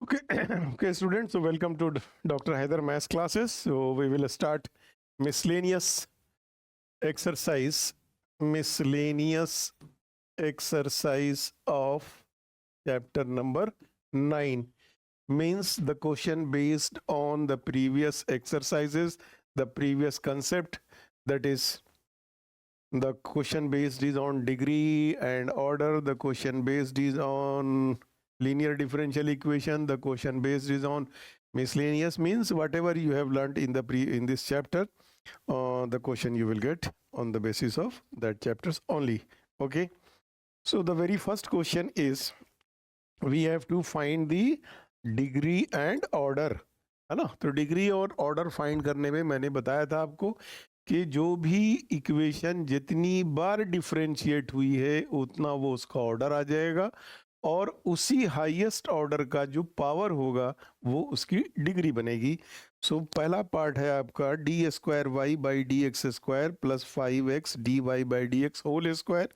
Okay, okay, students. So welcome to Dr. Haider Maths classes. So we will start miscellaneous exercise, miscellaneous exercise of chapter number 9. Means the question based on the previous exercises, the previous concept. That is, the question based is on degree and order. The question based is on linear differential equation. The question based is on miscellaneous, means whatever you have learned in this chapter, the question you will get on the basis of that chapters only. Okay, so the very first question is, we have to find the degree and order, है ना। तो degree और order find करने में मैंने बताया था आपको कि जो भी इक्वेशन जितनी बार डिफरेंशिएट हुई है उतना वो उसका ऑर्डर आ जाएगा, और उसी हाईएस्ट ऑर्डर का जो पावर होगा वो उसकी डिग्री बनेगी। सो पहला पार्ट है आपका d square y by D x square plus 5x d Y by D x whole square.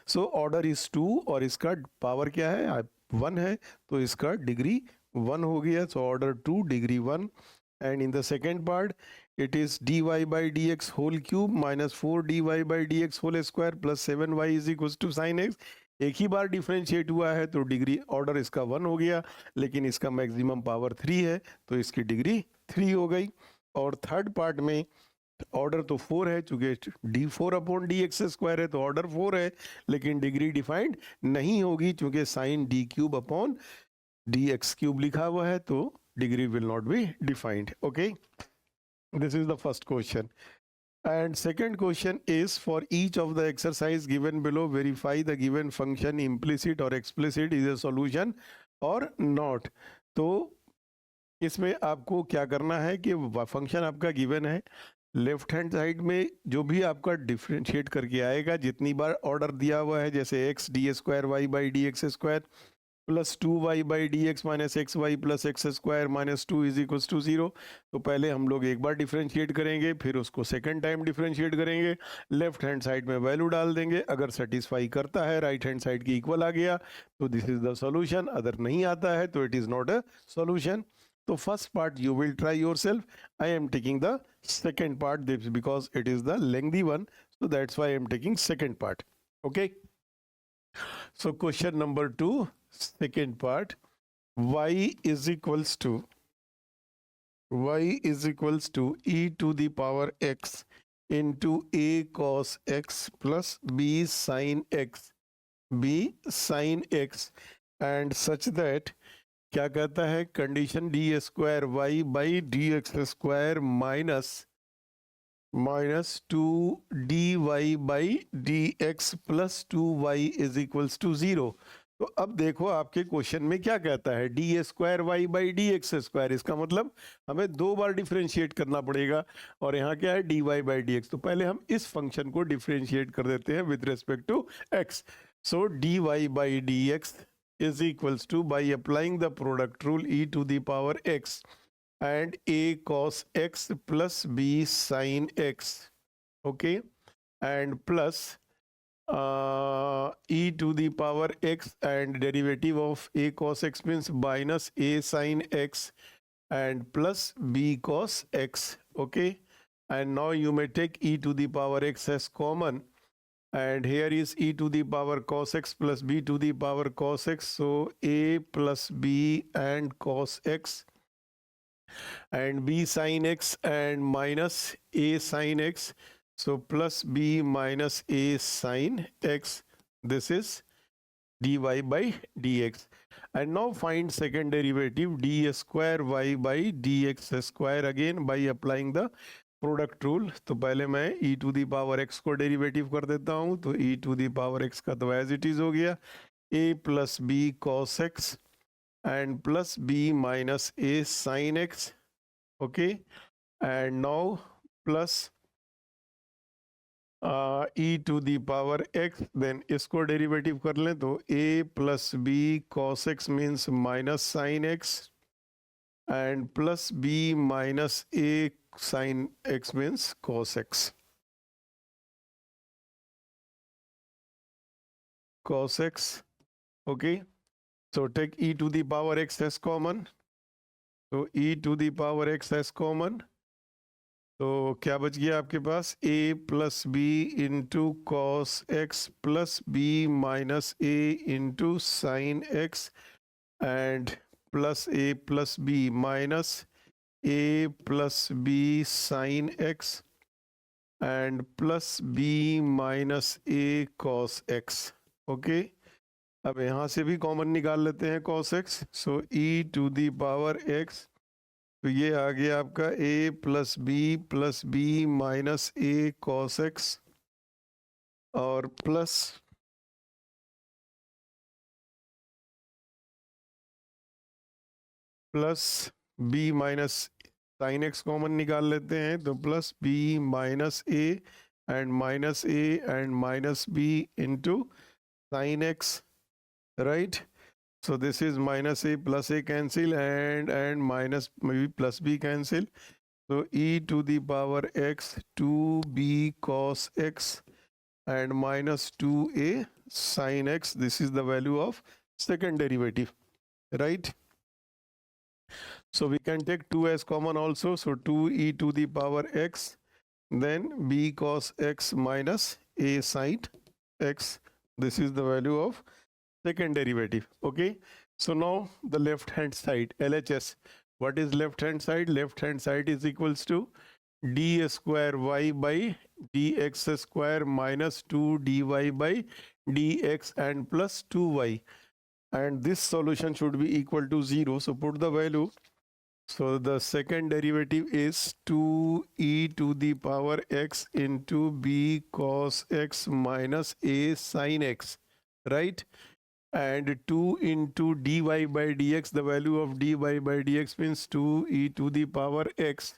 So order is 2 और इसका पावर क्या है, 1 है, तो इसका डिग्री 1 हो गया। So order 2 degree 1। And in the second part it is d Y by D x whole cube minus 4 d Y by D x whole square plus 7y is equal to sine x. एक ही बार differentiate हुआ है तो degree order इसका 1 हो गया, लेकिन इसका मैक्सिमम पावर 3 है तो इसकी डिग्री 3 हो गई। और थर्ड पार्ट में ऑर्डर तो 4 है, चूंकि D 4 upon d x square है तो ऑर्डर 4 है, लेकिन डिग्री डिफाइंड नहीं होगी चूंकि sine d cube upon d x cube लिखा हुआ है, तो degree will not be defined. Okay, this is the first question. And second question is, for each of the exercise given below, verify the given function implicit or explicit is a solution or not. तो इसमें आपको क्या करना है कि function आपका given है, left hand side में जो भी आपका डिफरेंशिएट करके आएगा, जितनी बार ऑर्डर दिया हुआ है, जैसे x d square y by D x square plus 2y by D x minus x y plus x square minus 2 is equal to 0। तो पहले हम लोग एक बार डिफरेंशिएट करेंगे, फिर उसको सेकंड टाइम डिफरेंशिएट करेंगे, लेफ्ट हैंड साइड में वैल्यू डाल देंगे। अगर सेटिस्फाई करता है, राइट हैंड साइड की इक्वल आ गया, तो दिस इज द सॉल्यूशन। अगर नहीं आता है तो it is not a solution. तो first part you will try yourself. I am taking the second part this because it is the lengthy one, so that's why I am taking second part. Okay, so question number 2, second part, y is equals to e to the power x into a cos x plus b sin x and such that, क्या कहता है, condition d square y by D x square minus 2 dy by D x plus 2y is equals to 0। तो अब देखो आपके question में क्या कहता है, d square y by D x square, इसका मतलब हमें 2 बार डिफरेंशिएट करना पड़ेगा, और यहाँ क्या है, d Y by D x. तो पहले हम इस फंक्शन को डिफरेंशिएट कर देते हैं with respect to x. So D Y by D x is equals to, by applying the product rule, e to the power x and a cos x plus b sin x, okay, and plus e to the power x and derivative of a cos x means minus a sin x and plus b cos x, okay. And now you may take e to the power x as common, and here is e to the power cos x plus b to the power cos x, so a plus b and cos x and b sin x and minus a sin x, so plus b minus a sin x, this is dy by dx. And now find second derivative d square y by dx square, again by applying the product rule. तो पहले मैं e to the power x को derivative कर देता हूं, तो e to the power x का तो एज इट इज हो गया a plus b cos x and plus b minus a sin x, okay, and now plus e to the power x, then इसको derivative कर लें तो a plus b cos x means minus sin x and plus b minus a sin x means cos x, okay. So take e to the power x as common. So e to the power x as common. तो क्या बच गया आपके पास a plus b into cos x plus b minus a into sine x and plus a plus b minus a plus b sin x and plus b minus a cos x. Okay, अब यहाँ से भी common निकाल लेते हैं cos x. So e to the power x, तो ये आ गया आपका a plus b minus a cos x और plus b minus sine x common निकाल लेते हैं, तो plus b minus a and minus b into sine x, right. So this is minus a plus a cancel and minus maybe plus b cancel. So e to the power x 2b cos x and minus 2a sin x. This is the value of second derivative, right? So we can take 2 as common also. So 2e to the power x, then b cos x minus a sin x. This is the value of second derivative. Okay, so now the left hand side, LHS. What is left hand side? Left hand side is equals to d square y by dx square minus 2 dy by dx and plus 2y, and this solution should be equal to 0. So put the value. So the second derivative is 2e to the power x into b cos x minus a sin x, right? And 2 into dy by dx, the value of dy by dx means 2e to the power x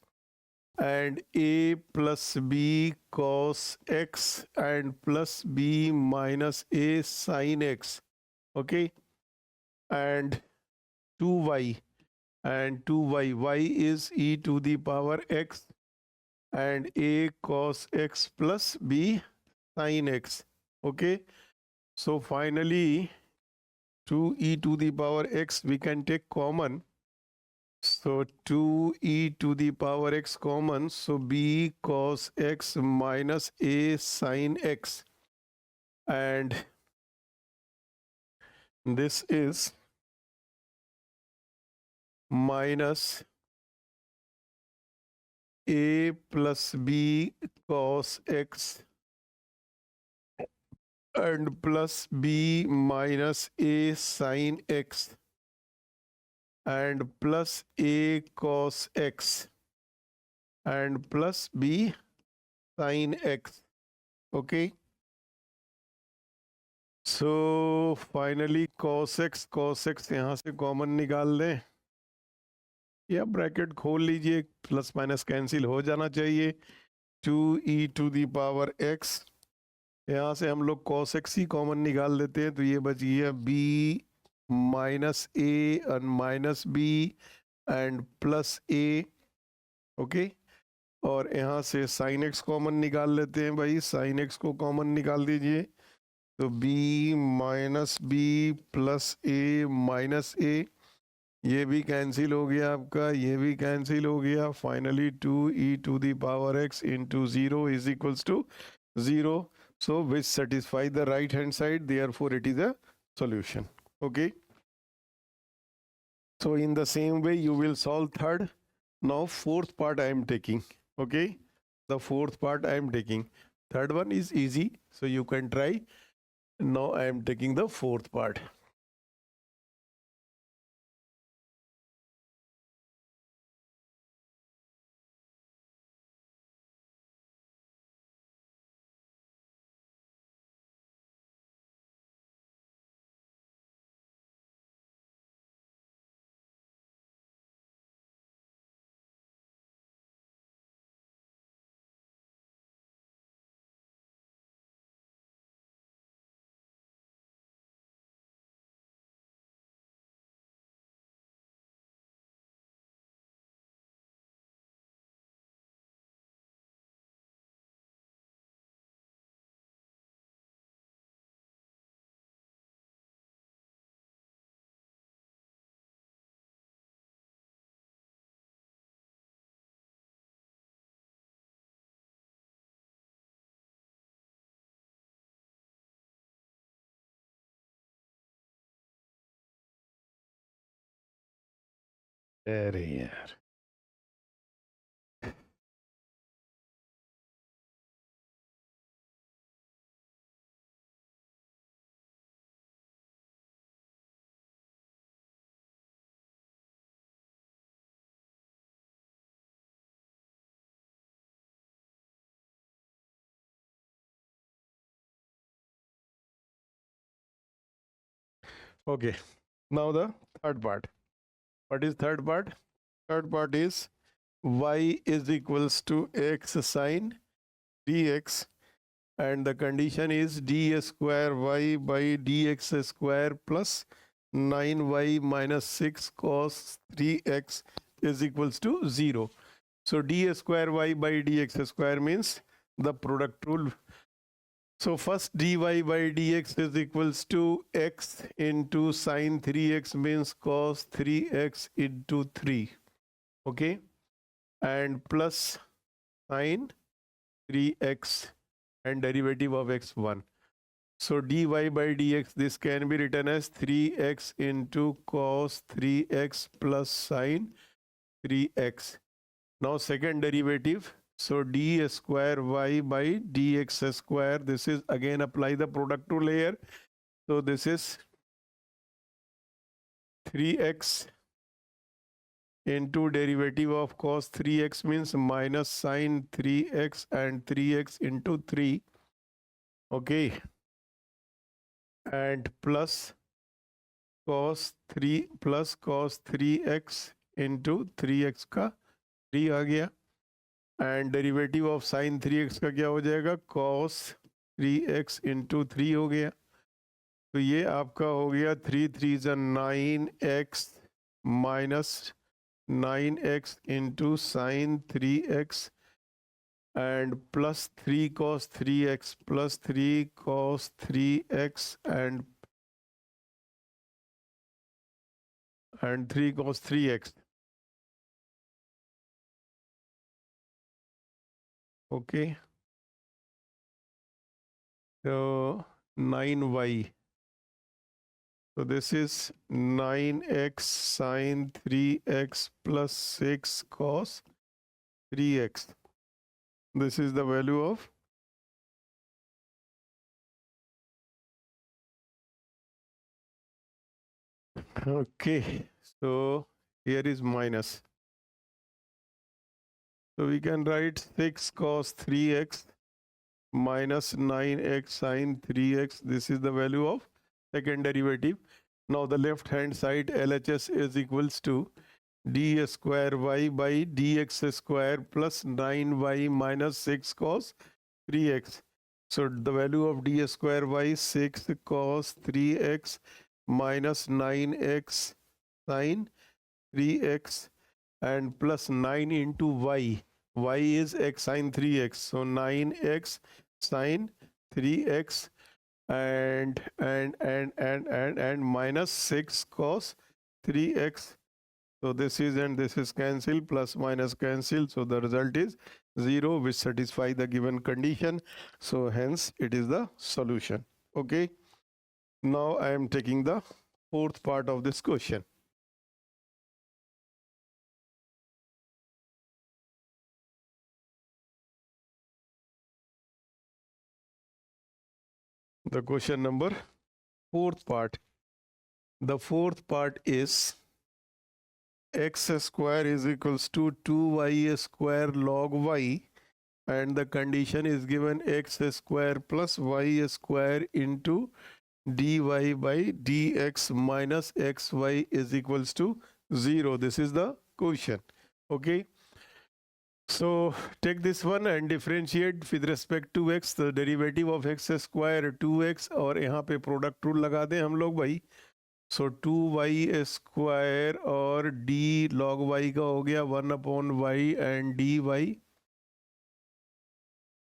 and a plus b cos x and plus b minus a sin x, okay, and 2y y is e to the power x and a cos x plus b sin x, okay. So finally 2e to the power x we can take common. So 2e to the power x common. So b cos x minus a sin x, and this is minus a plus b cos x and plus b minus a sin x and plus a cos x and plus b sin x, okay. So finally cos x यहाँ से common निकाल लें या bracket खोल लीजिए, plus minus cancel हो जाना चाहिए. 2e to the power x, यहाँ से हम लोग cos x ही कॉमन निकाल लेते हैं, तो ये बच गया b माइनस ए और minus b and plus a, okay. और यहाँ से साइन एक्स कॉमन निकाल लेते हैं भाई, साइन एक्स को कॉमन निकाल दीजिए, तो b माइनस बी प्लस ए माइनस ए, ये भी कैंसिल हो गया आपका, ये भी कैंसिल हो गया. Finally 2e to the power x into 0 is equals to 0. So which satisfy the right hand side, therefore it is a solution, okay. So in the same way you will solve third. Now fourth part I am taking, okay. The fourth part I am taking. Third one is easy, so you can try. Now I am taking the fourth part. अरे यार, okay. Now the third part. What is third part? Third part is y is equals to x sine dx, and the condition is d square y by dx square plus 9y minus 6 cos 3x is equals to 0. So d square y by dx square means the product rule. So first dy by dx is equals to x into sine 3x means cos 3x into 3. Okay. And plus sine 3x and derivative of x1. So dy by dx, this can be written as 3x into cos 3x plus sine 3x. Now second derivative, so d square y by dx square, this is again apply the product rule here. So this is 3x into derivative of cos 3x means minus sine 3x and 3x into 3. Okay. And plus cos 3x into 3x का 3 आ गया, and derivative of sine 3x का क्या हो जाएगा, cos 3x into 3 हो गया. तो ये आपका हो गया 3 3 9x minus 9x into sin 3x and plus 3 cos 3x plus 3 cos 3x and 3 cos 3x. Okay. So 9y. So this is 9x sine 3x plus 6 cos 3x. This is the value of okay. So here is minus. So we can write 6 cos 3x minus 9x sine 3x. This is the value of second derivative. Now the left hand side LHS is equals to d square y by dx square plus 9y minus 6 cos 3x. So the value of d square y 6 cos 3x minus 9x sine 3x and plus 9 into y. Y is x sine 3x. So 9x sine 3x and minus 6 cos 3x. So this is and this is cancel, plus minus cancel. So the result is 0, which satisfy the given condition. So hence it is the solution. Okay. Now I am taking the fourth part of this question. The question number fourth part. The fourth part is x square is equals to 2y square log y, and the condition is given x square plus y square into dy by dx minus xy is equals to 0. This is the question. Okay. So take this one and differentiate with respect to x. The derivative of x square 2x, और यहाँ पे product rule लगा दें हम लोग भाई. सो 2y square और d log y का हो गया 1/y and dy.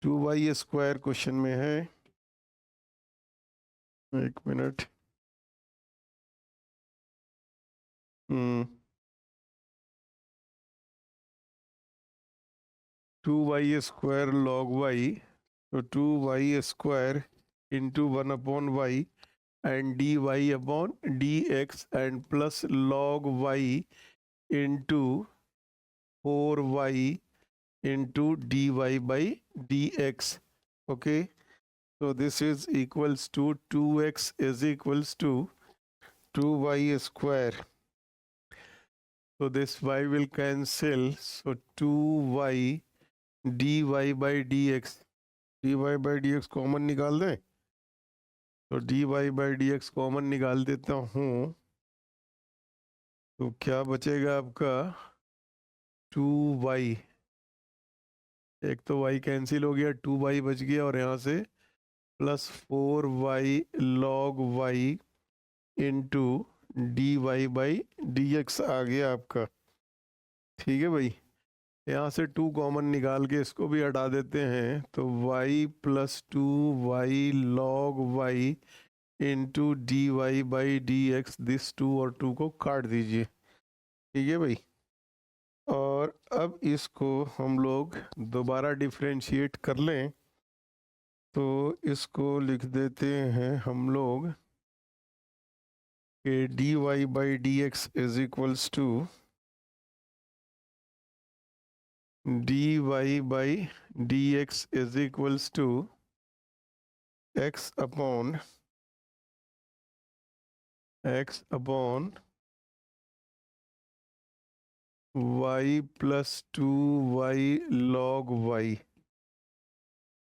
2y square question में है, एक minute. 2y square log y, so 2y square into 1/y and dy upon dx and plus log y into 4y into dy by dx. Okay, so this is equals to 2x is equals to 2y square. So this y will cancel, so 2y dy by dx, dy by dx common निकाल दें, तो dy by dx common निकाल देता हूँ, तो क्या बचेगा आपका 2y, एक तो y कैंसिल हो गया, 2y बच गया, और यहाँ से plus 4y log y into D Y by D X आ गया आपका। ठीक है भाई, यहाँ से 2 कॉमन निकाल के इसको भी हटा देते हैं, तो y plus 2y log y into D Y by D x, this 2 और 2 को काट दीजिए। ठीक है भाई, और अब इसको हम लोग दोबारा डिफ्रेंशिएट कर लें, तो इसको लिख देते हैं हम लोग कि d Y by D x is equals to dy by dx is equals to x upon y plus 2y log y।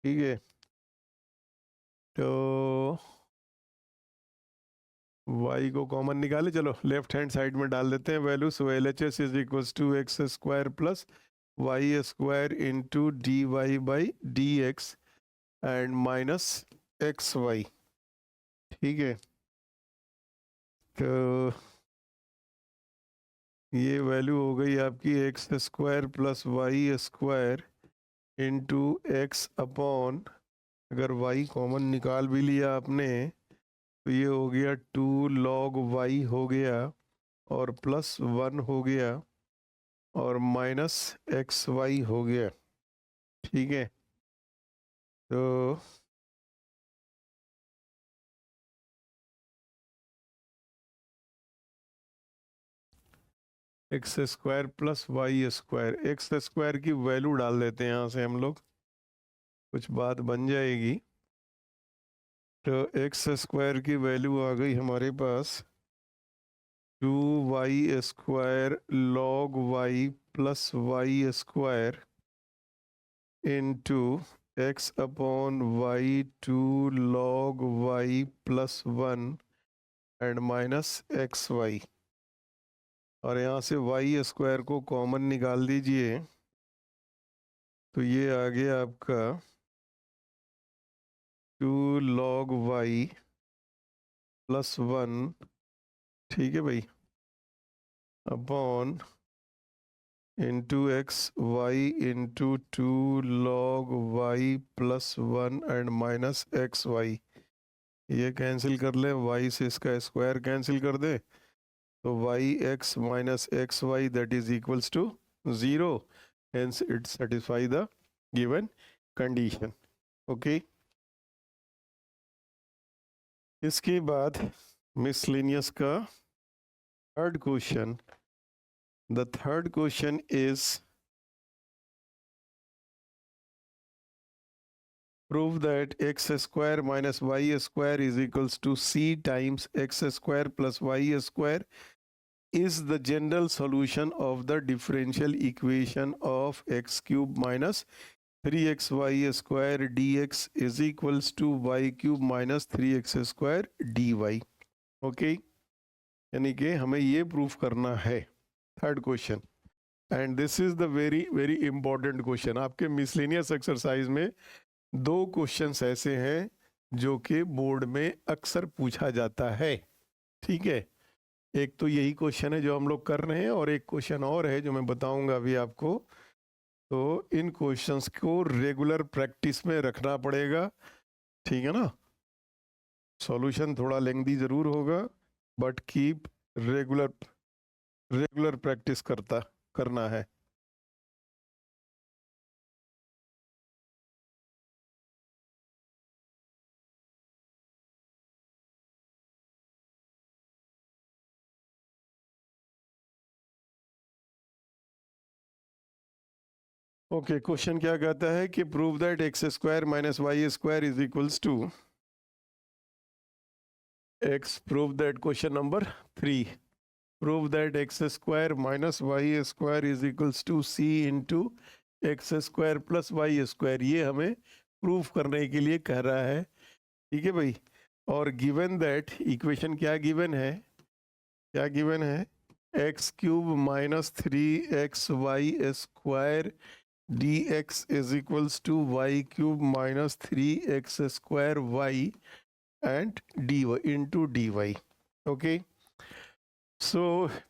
ठीक है, तो y को कॉमन निकाले, चलो लेफ्ट हैंड साइड में डाल देते हैं value. So L H S is equals to x square plus y square into D Y by D x and minus x y. ठीक है, तो ये वैल्यू हो गई आपकी x square plus y square into x upon, अगर y common निकाल भी लिया आपने तो ये हो गया 2 log वाई हो गया, और प्लस 1 हो गया, और माइनस एक्स वाई हो गया। ठीक है, तो x square plus y square, x square की वैल्यू डाल देते हैं यहाँ से हम लोग, कुछ बात बन जाएगी। तो एक्स स्क्वायर की वैल्यू आ गई हमारे पास 2y square log y plus y square into x upon y 2 log y plus 1 and minus x y, और यहाँ से y स्क्वायर को कॉमन निकाल दीजिए, तो ये आ गया आपका 2 log y प्लस 1। ठीक है भाई, upon into x y into 2 log y plus 1 and minus x y. ये कैंसिल कर ले, y से इसका स्क्वायर कैंसिल कर दे, तो y x minus x y that is equals to 0, hence it satisfy the given condition. Okay, इसके बाद मिसलेनियस का third question. The third question is prove that x square minus y square is equals to c times x square plus y square is the general solution of the differential equation of x cube minus 3xy square dx is equals to y cube minus 3x square dy। Okay, यानी कि हमें ये proof करना है, third question, and this is the very very important question. आपके miscellaneous exercise में 2 questions ऐसे हैं जो कि बोर्ड में अक्सर पूछा जाता है। ठीक है, एक तो यही क्वेश्चन है जो हम लोग कर रहे हैं, और एक क्वेश्चन और है जो मैं बताऊंगा अभी आपको। तो इन क्वेश्चंस को रेगुलर प्रैक्टिस में रखना पड़ेगा। ठीक है ना, सॉल्यूशन थोड़ा लेंथी ज़रूर होगा, बट कीप रेगुलर प्रैक्टिस करना है। ओके, क्वेश्चन क्या कहता है कि prove that x square minus y square is equals to x. Prove that question number 3, prove that x square minus y square is equals to c into x square plus y square. ये हमें proof करने के लिए कह रहा है, ठीक है भाई। और गिवन दैट इक्वेशन क्या गिवन है, क्या गिवन है, X cube minus 3xy square D x is equals to Y cube minus 3x square Y and D Y into D Y. Okay, so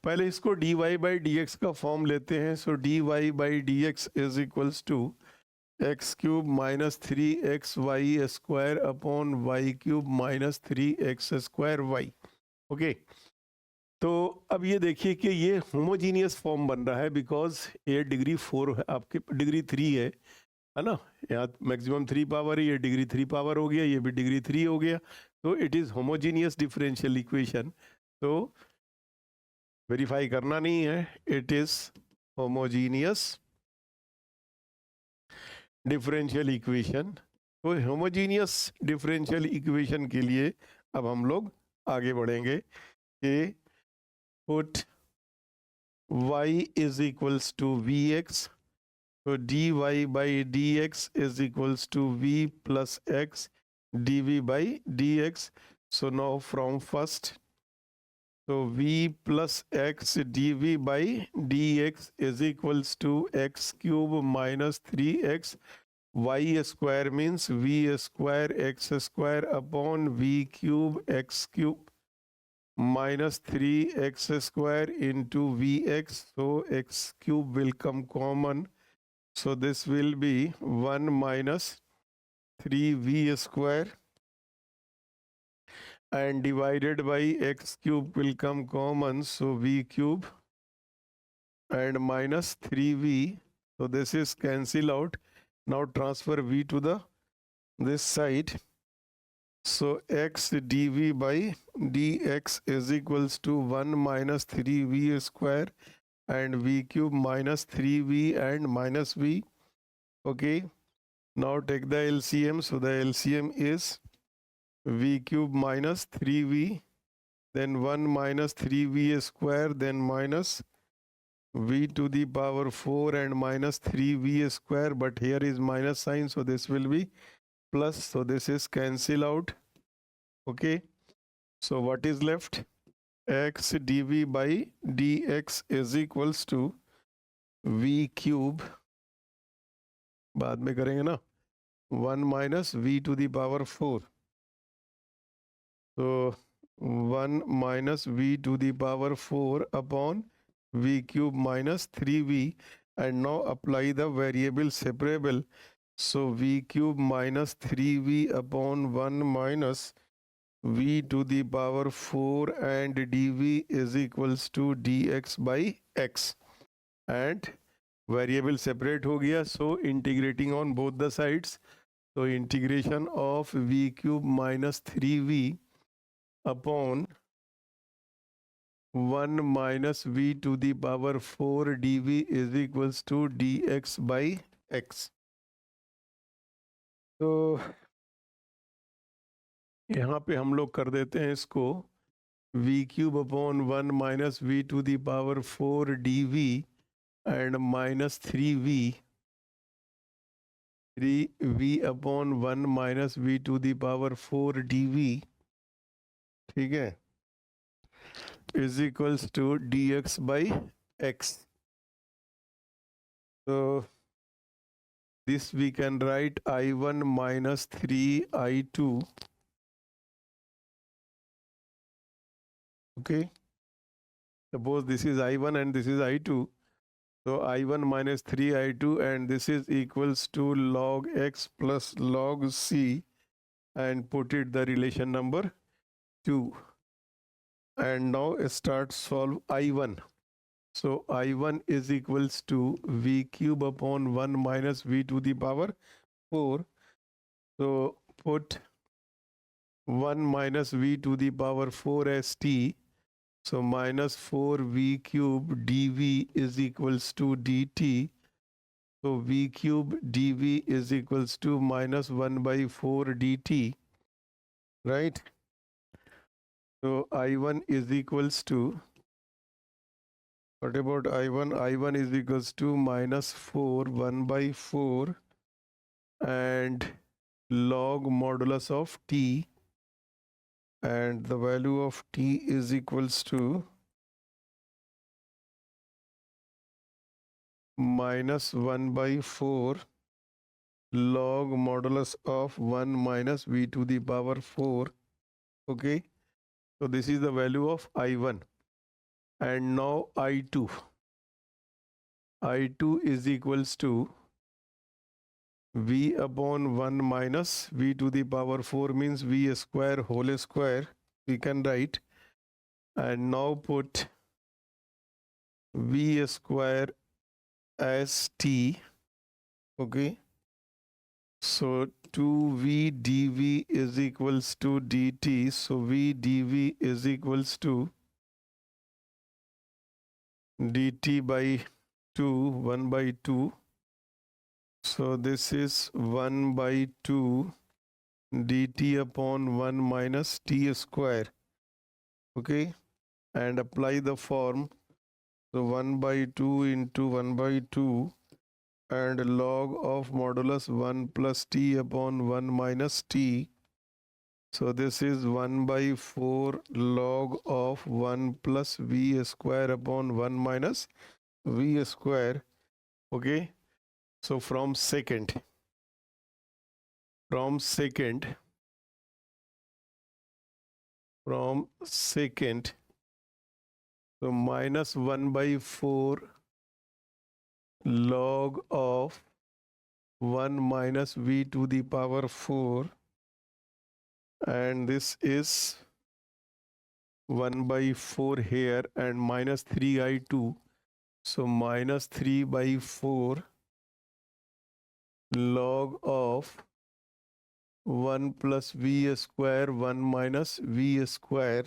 पहले इसको D Y by D X का form लेते हैं। So D Y by D x is equals to X cube minus 3xy square upon Y cube minus 3x square Y. Okay, तो अब ये देखिए कि ये होमोजीनियस फॉर्म बन रहा है बिकॉज ये डिग्री 4 है, आपके डिग्री 3 है ना। यहाँ मैक्सिमम 3 पावर है, ये डिग्री 3 पावर हो गया, ये भी डिग्री 3 हो गया। तो it is homogeneous differential equation. तो वेरीफाई करना नहीं है, it is homogeneous differential equation. तो होमोजीनियस डिफरेंशियल इक्वेशन के लिए अब हम लोग आगे बढ़ेंगे कि put y is equals to vx, so dy by dx is equals to v plus x dv by dx. So now from first, so v plus x dv by dx is equals to x cube minus 3x y square means v square x square upon v cube x cube minus 3x square into vx. So x cube will come common, so this will be 1 minus 3v square and divided by x cube will come common, so v cube and minus 3v. So this is cancel out. Now transfer v to the this side. So x dv by dx is equals to 1 minus 3v square and v cube minus 3v and minus v. Okay, now take the LCM. So the LCM is v cube minus 3v, then 1 minus 3v square, then minus v to the power 4 and minus 3v square, but here is minus sign, so this will be plus, so this is cancel out. Okay, so what is left, x dv by dx is equals to v cube, बाद में करेंगे ना, 1 minus v to the power 4, so 1 minus v to the power 4 upon v cube minus 3v, and now apply the variable separable. So v cube minus 3v upon 1 minus v to the power 4 and dv is equals to dx by x, and variable separate हो गया, so integrating on both the sides. So integration of v cube minus 3v upon 1 minus v to the power 4 dv is equals to dx by x. तो यहाँ पे हम लोग कर देते हैं इसको v cube upon 1 minus v to the power 4 dv and minus 3v upon 1 minus v to the power 4 dv, ठीक है, is equals to dx by x. So this we can write I1 minus 3I2. Okay, suppose this is I1 and this is I2. So I1 minus 3I2 and this is equals to log x plus log c, and put it the relation number 2. And now start solve I1. So I1 is equals to v cube upon 1 minus v to the power 4. So put 1 minus v to the power 4 as t. So minus 4v cube dv is equals to dt. So v cube dv is equals to minus 1 by 4 dt, right? So I1 is equals to, what about I1? I1 is equals to minus 4, 1 by 4 and log modulus of t, and the value of t is equals to minus 1 by 4 log modulus of 1 minus v to the power 4. Okay, so this is the value of I1. And now I2 is equals to v upon 1 minus v to the power 4 means v square whole square we can write, and now put v square as t. Okay, so 2v dv is equals to dt, so v dv is equals to dt by 2, 1 by 2. So this is 1 by 2 dt upon 1 minus t square. Okay, and apply the form. So 1 by 2 into 1 by 2 and log of modulus 1 plus t upon 1 minus t. So this is 1 by 4 log of 1 plus v square upon 1 minus v square. Okay, so from second, so minus 1 by 4 log of 1 minus v to the power 4, and this is 1 by 4 here and minus 3i2, so minus 3 by 4 log of 1 plus v square 1 minus v square,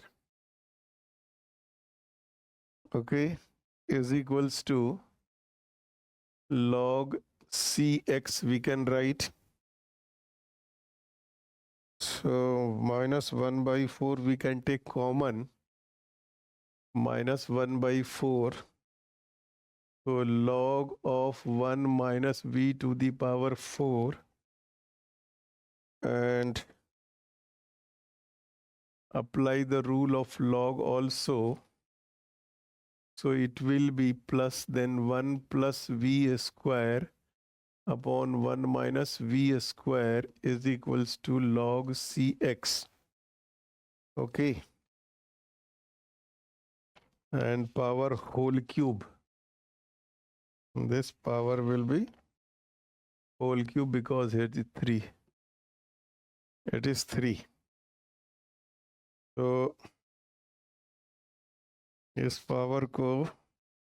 okay, is equals to log cx we can write. So minus 1 by 4 we can take common, minus 1 by 4, so log of 1 minus v to the power 4, and apply the rule of log also. So it will be plus then 1 plus v square upon 1 minus v square is equals to log cx. Okay, and power whole cube. This power will be whole cube because here is 3. It is 3. तो इस power को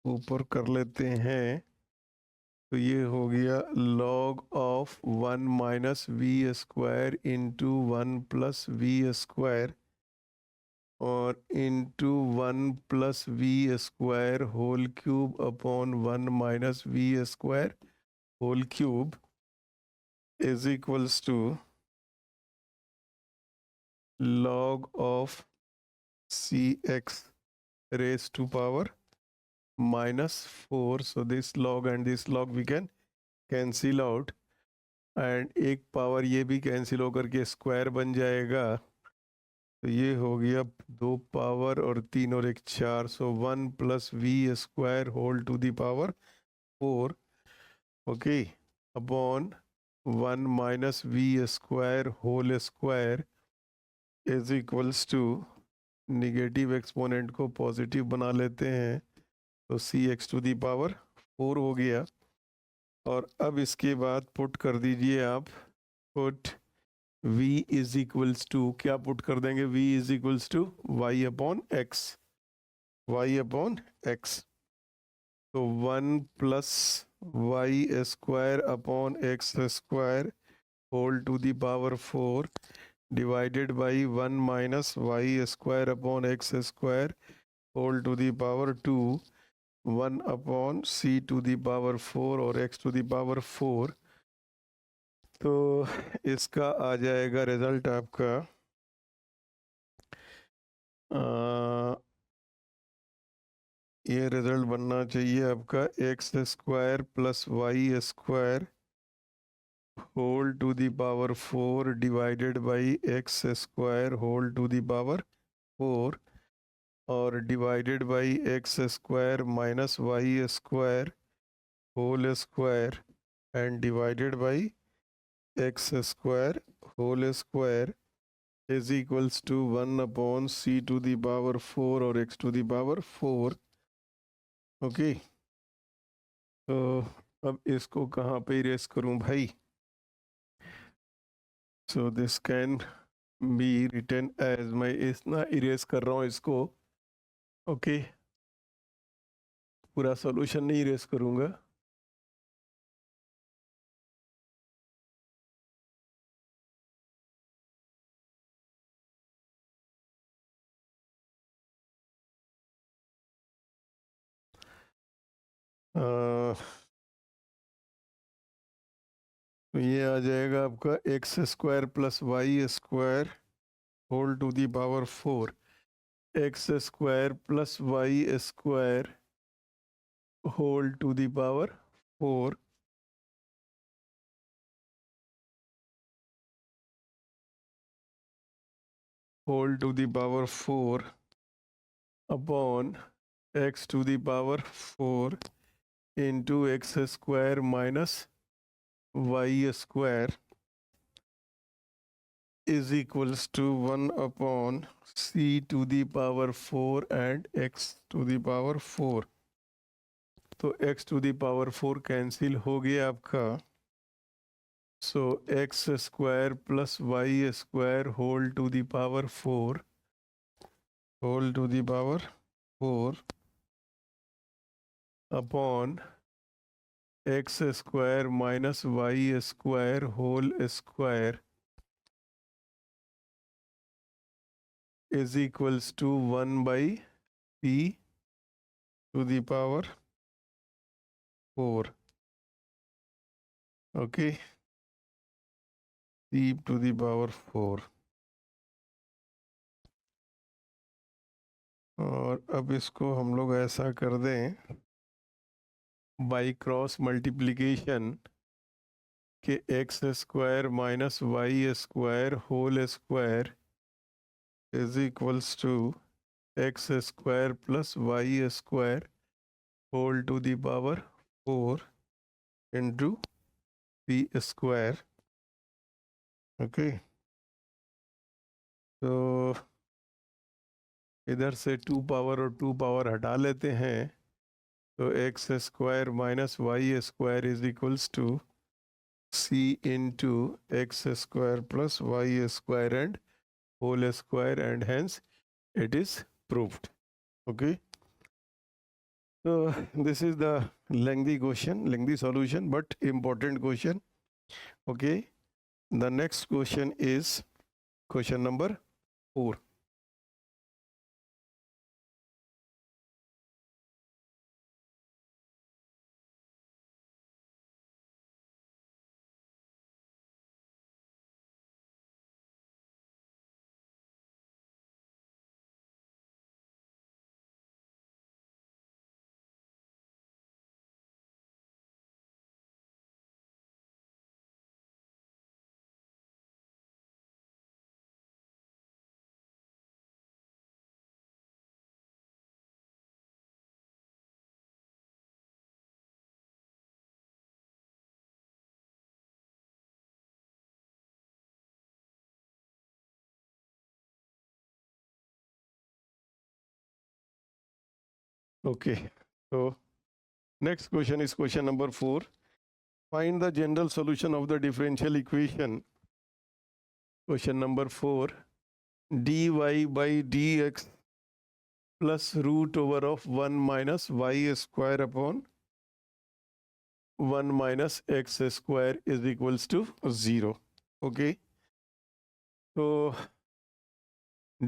ऊपर कर लेते हैं, तो ये हो गया log of 1 minus v square into 1 plus v square और into 1 plus v square whole cube upon 1 minus v square whole cube is equals to log of cx raised to power minus 4. So this log and this log we can cancel out, and एक power ये भी cancel होकर के square बन जाएगा, तो ये हो गया 2 पावर और 3 और 1 4, so 1 plus v square whole to the power 4, okay, upon 1 minus v square whole square is equals to, negative exponent को पॉजिटिव बना लेते हैं, तो c x to the power 4 हो गया। और अब इसके बाद पुट कर दीजिए आप, put v is equals to, क्या पुट कर देंगे, v is equals to y upon x, y upon x, तो 1 plus y square upon x square whole to the power 4 divided by 1 minus y square upon x square whole to the power 2, 1/c⁴ और x⁴, तो इसका आ जाएगा result आपका ये result बनना चाहिए आपका x² + y² whole to the power 4 divided by x² whole to the power 4 और divided by x² minus y² whole square and divided by x² whole square is equals to 1/c⁴ और x⁴ okay. तो अब इसको कहाँ पे erase करूँ भाई? So this can be written as, मैं इतना इरेज कर रहा हूँ इसको, ओके पूरा सॉल्यूशन नहीं इरेज करूँगा। तो ये आ जाएगा आपका x² + y² whole to the power 4, x² + y² whole to the power 4 to to the power 4 अपॉन x⁴ into x² minus y² is equals to 1/c⁴ and x⁴। तो x⁴ कैंसिल हो गया आपका, so x² + y² whole to the power 4 to to the power 4 अपॉन x² minus y² whole square is equals to 1/c⁴ okay, c⁴। और अब इसको हम लोग ऐसा कर दें बाई क्रॉस मल्टीप्लिकेशन के x² minus y² whole square is equals to x² + y² whole to the power 4 into c²। Okay, तो इधर से 2 पावर और 2 पावर हटा लेते हैं, तो x² minus y² is equals to c into x² + y² and whole square and hence it is proved. Okay, so this is the lengthy solution but important question. Okay, the next question is question number 4. Okay, so next question is question number 4. Find the general solution of the differential equation. Question number 4, dy by dx plus root over of 1 minus y² upon 1 minus x² is equals to 0. Okay, तो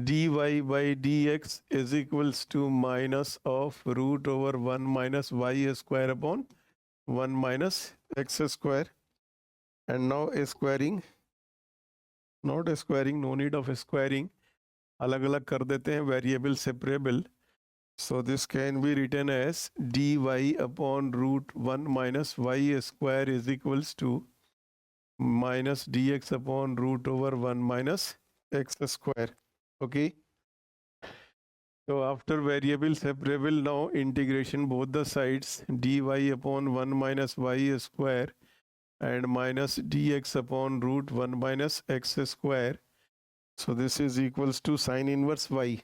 dy by dx is equals to minus of root over 1 minus y square upon 1 minus x square. And now squaring, not squaring, no need of squaring, अलग अलग कर देते हैं, variable separable. So this can be written as dy upon root 1 minus y square is equals to minus dx upon root over 1 minus x square. Okay. So after variable separable, now integration both the sides, dy upon 1 minus y square and minus dx upon root 1 minus x square. So this is equals to sine inverse y.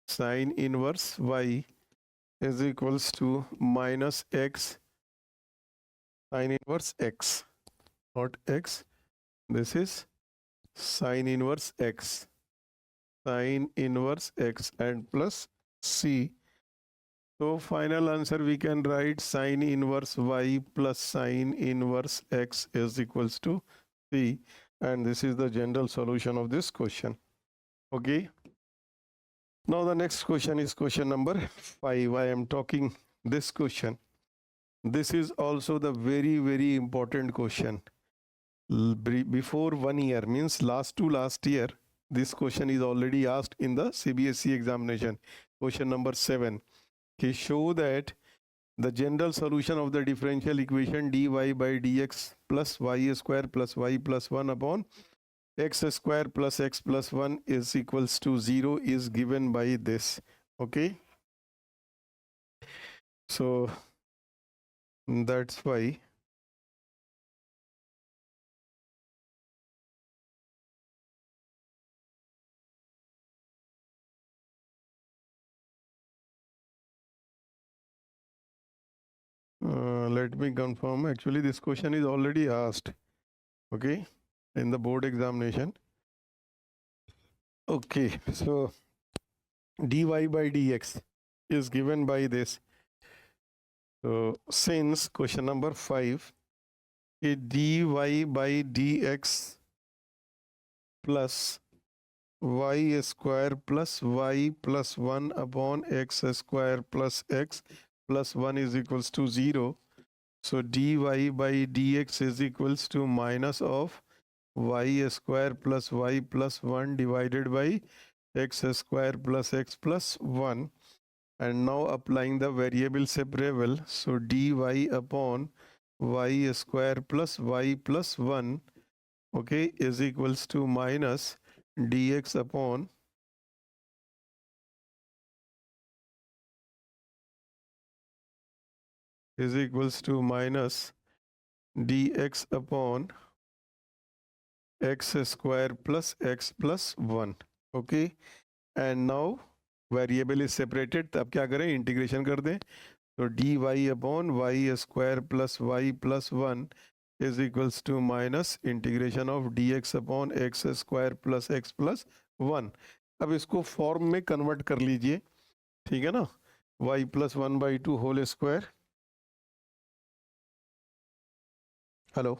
Sine inverse y is equals to minus x sine inverse x, not x. This is sine inverse x, sine inverse x, and plus c. So final answer we can write sine inverse y plus sine inverse x is equals to c, and this is the general solution of this question. Okay. Now the next question is question number 5. I am talking this question. This is also the very important question. Before 1 year, means last year, this question is already asked in the CBSE examination. Question number 7. Okay, show that the general solution of the differential equation dy by dx plus y square plus y plus 1 upon x square plus x plus 1 is equals to 0 is given by this. Okay, so that's why let me confirm. Actually this question is already asked, okay, in the board examination. Okay, so dy by dx is given by this. So since question number 5, dy by dx plus y square plus y plus 1 upon x square plus x plus 1 is equals to 0. So dy by dx is equals to minus of y square plus y plus 1 divided by x square plus x plus 1. And now applying the variable separable, so dy upon y square plus y plus 1, okay, is equals to minus dx upon is equals to minus dx upon x square plus x plus 1. Okay, and now variable is separated, तब क्या करें, integration कर दें. So dy upon y square plus y plus 1 is equals to minus integration of dx upon x square plus x plus 1. अब इसको form में convert कर लीजिए, ठीक है ना. y plus 1 by 2 whole square. Hello,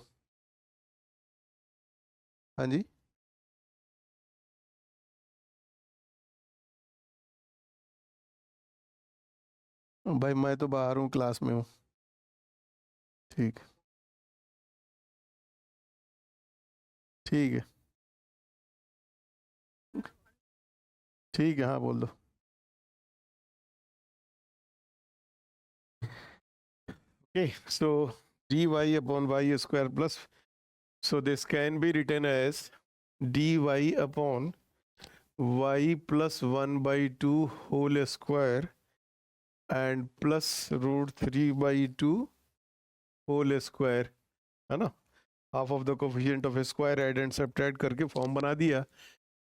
हाँ जी, भाई मैं तो बाहर हूँ, क्लास में हूँ. ठीक, ठीक है, ठीक है, हाँ बोल दो. Okay, so dy upon y square plus, so this can be written as dy upon y plus 1 by 2 whole square and plus root 3 by 2 whole square, है ना. half of the coefficient of a square add and subtract करके form बना दिया.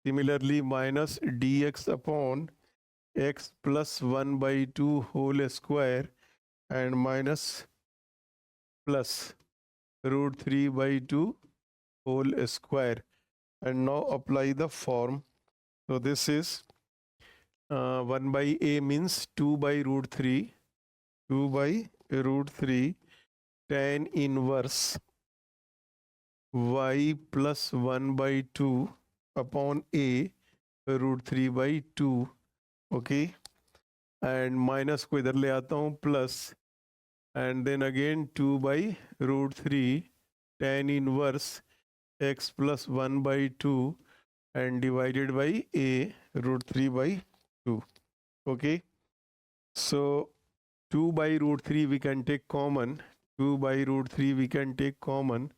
Similarly minus dx upon x plus 1 by 2 whole square and minus plus root 3 by 2 whole square, and now apply the form. So this is 1 by a means 2 by root 3, 2 by root 3 tan inverse y plus 1 by 2 upon a √3/2. Okay, and minus को इधर ले आता हूँ plus, and then again 2/√3 tan inverse x plus 1/2 and divided by a √3/2. Okay, so 2/√3 we can take common, 2/√3 we can take common,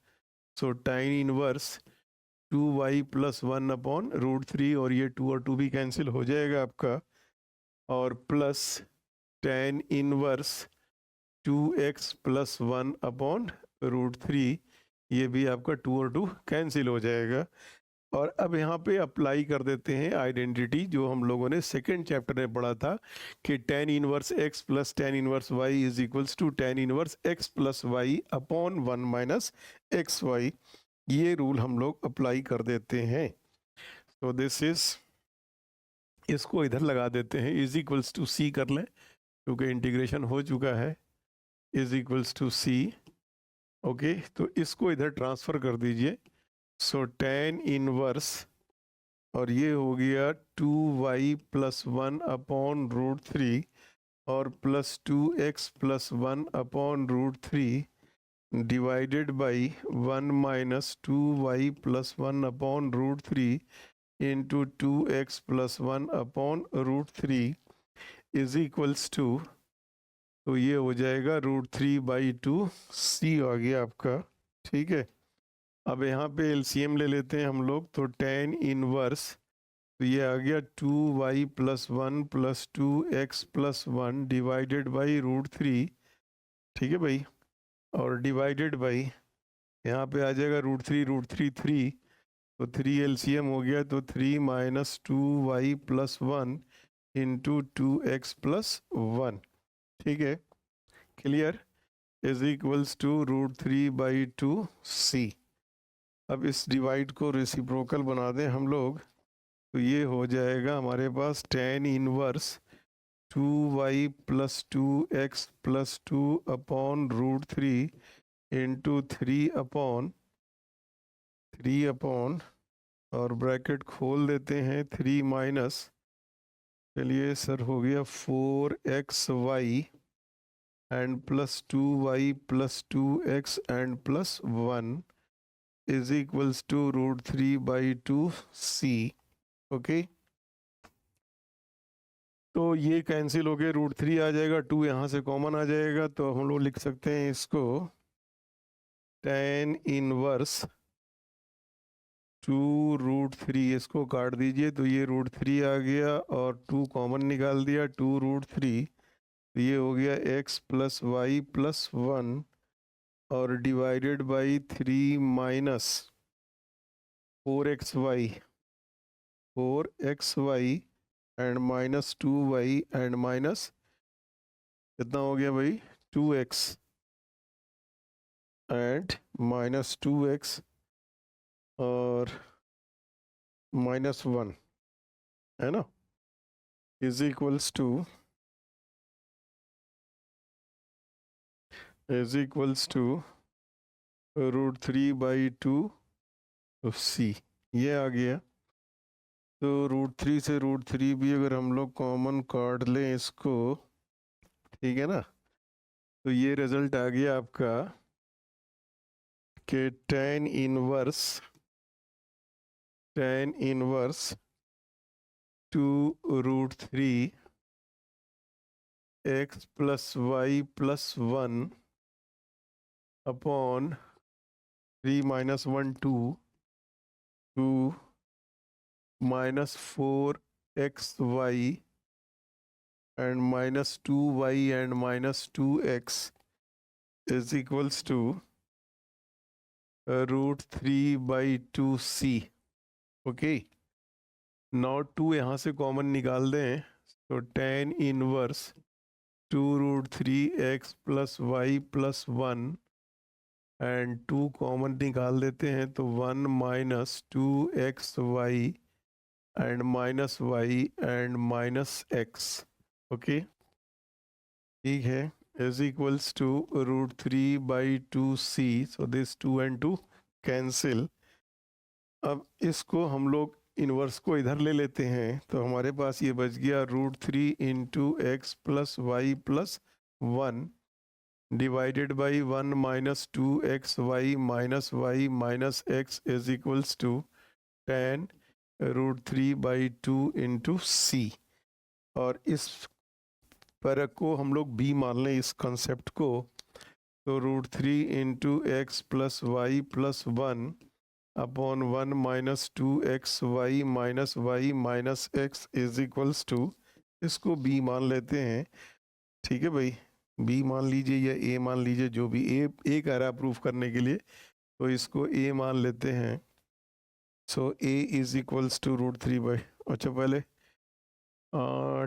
so tan inverse 2y plus 1 upon √3, और ये 2 और 2 भी cancel हो जाएगा आपका, और plus tan inverse 2x plus 1 upon √3, ये भी आपका 2 और 2 कैंसिल हो जाएगा। और अब यहाँ पे अप्लाई कर देते हैं आइडेंटिटी जो हम लोगों ने सेकेंड चैप्टर में पढ़ा था कि tan inverse x plus tan inverse y is equals to tan inverse x plus y upon 1 minus x y. ये रूल हम लोग अप्लाई कर देते हैं। तो दिस इज, इसको इधर लगा देते हैं, इज इक्वल्स टू c कर लें क्योंकि इंटीग्रेशन हो चुका है, is equals to c। Okay, तो इसको इधर ट्रांसफ़र कर दीजिए। सो tan इनवर्स, और ये हो गया 2y प्लस 1 अपॉन √3 और plus 2x plus 1 upon √3 divided by 1 minus 2y plus 1 upon √3 into 2x plus 1 upon √3 is equals to, तो ये हो जाएगा √3/2 c आ गया आपका। ठीक है, अब यहाँ पे एलसीएम ले लेते हैं हम लोग, तो tan इनवर्स, तो ये आ गया 2y plus 1 plus 2x plus 1 divided by √3। ठीक है भाई, और डिवाइडेड बाई यहाँ पे आ जाएगा √3 3, तो 3 एलसीएम हो गया, तो 3 minus 2y plus 1 into 2x plus 1। ठीक है, clear, is equals to √3/2 c। अब इस डिवाइड को रेसिप्रोकल बना दें हम लोग, तो ये हो जाएगा हमारे पास tan inverse 2y plus 2x plus 2 upon √3 into 3 upon, और ब्रैकेट खोल देते हैं, 3 माइनस, चलिए सर हो गया 4xy and plus 2y plus 2x and plus 1 is equals to √3/2 c। Okay, तो ये कैंसिल हो गए, √3 आ जाएगा, 2 यहाँ से कॉमन आ जाएगा, तो हम लोग लिख सकते हैं इसको tan इनवर्स 2√3, इसको काट दीजिए, तो ये √3 आ गया और 2 कॉमन निकाल दिया, 2√3, तो ये हो गया x प्लस वाई प्लस 1 और divided by 3 minus 4xy and minus 2y and minus कितना हो गया भाई 2x एंड माइनस 2x और माइनस 1 है ना, इज इक्वल्स टू √3/2 c। ये आ गया, तो √3 से √3 भी अगर हम लोग कॉमन काट लें इसको, ठीक है ना, तो ये रिजल्ट आ गया आपका कि tan inverse 2√3 x plus y plus 1 upon 3 minus 1 2 minus 4xy and minus 2y and minus 2x is equals to √3/2 c। Okay, now 2 यहाँ से कॉमन निकाल दें, तो tan inverse 2√3 x plus Y plus 1 and 2 common निकाल देते हैं, तो 1 minus 2xy and minus y and minus x। Okay, ठीक है, is equals to √3/2 c। So this 2 and 2 cancel. अब इसको हम लोग इन्वर्स को इधर ले लेते हैं तो हमारे पास ये बच गया √3 into x plus Y plus 1 divided by 1 minus 2xy minus x is equals to tan √3/2 into C. और इस परक को हम लोग b मान लें, इस कंसेप्ट को, तो √3 into x plus Y plus 1 upon 1 minus 2xy minus x is equals to, इसको b मान लेते हैं। ठीक है भाई, b मान लीजिए या a मान लीजिए, जो भी a कह रहा है प्रूफ करने के लिए, तो इसको a मान लेते हैं। सो a इज इक्वल्स टू √3 अच्छा पहले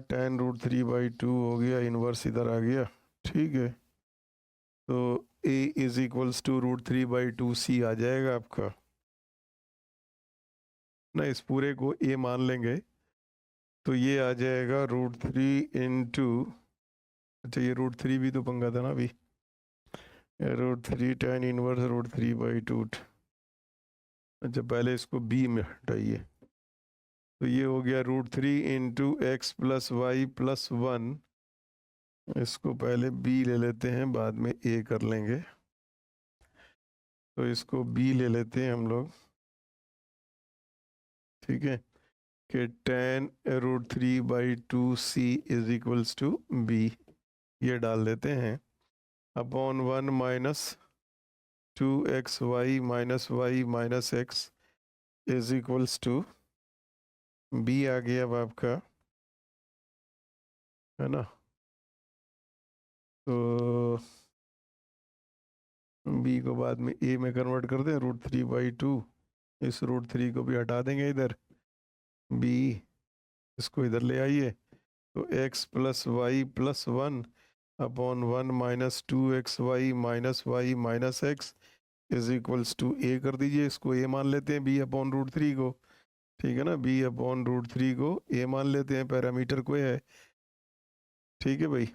tan √3/2 हो गया, इन्वर्स इधर आ गया। ठीक है, तो a is equals to √3/2 c आ जाएगा आपका ना। इस पूरे को a मान लेंगे तो ये आ जाएगा √3 इंटू, अच्छा ये √3 भी तो पंगा था ना अभी, √3 tan इनवर्स √3/2। अच्छा पहले इसको b में हटाइए, तो ये हो गया √3 into x plus Y plus 1, इसको पहले b ले लेते हैं, बाद में a कर लेंगे। तो इसको b ले लेते हैं हम लोग। ठीक है, कि tan √3/2 c is equals to b, ये डाल देते हैं, upon 1 minus 2xy minus x is equals to b आ गया अब आपका, है ना। तो b को बाद में a में कन्वर्ट कर दें, √3/2, इस √3 को भी हटा देंगे इधर, b इसको इधर ले आइए, तो x plus Y plus 1 upon 1 minus 2xy minus x is equals to a कर दीजिए, इसको a मान लेते हैं, b अपॉन √3 को। ठीक है ना, b अपॉन √3 को a मान लेते हैं, पैरामीटर को है। ठीक है भाई,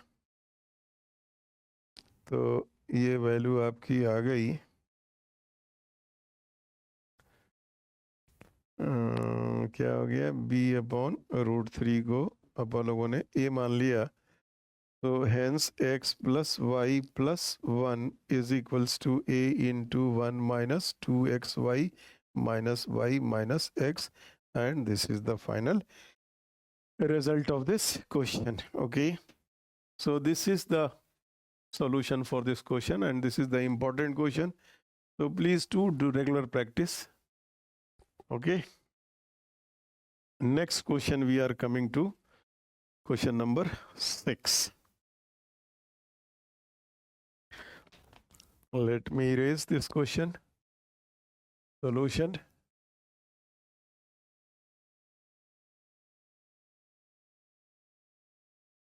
तो ये वैल्यू आपकी आ गई क्या हो गया, b अपॉन √3 को अपन लोगों ने a मान लिया, तो hence x plus Y plus 1 is equals to a into 1 minus 2xy minus x, and this is the final result of this question. Okay, so this is the solution for this question, and this is the important question, so please do regular practice. Okay, next question we are coming to question number 6. Let me erase this question. Solution.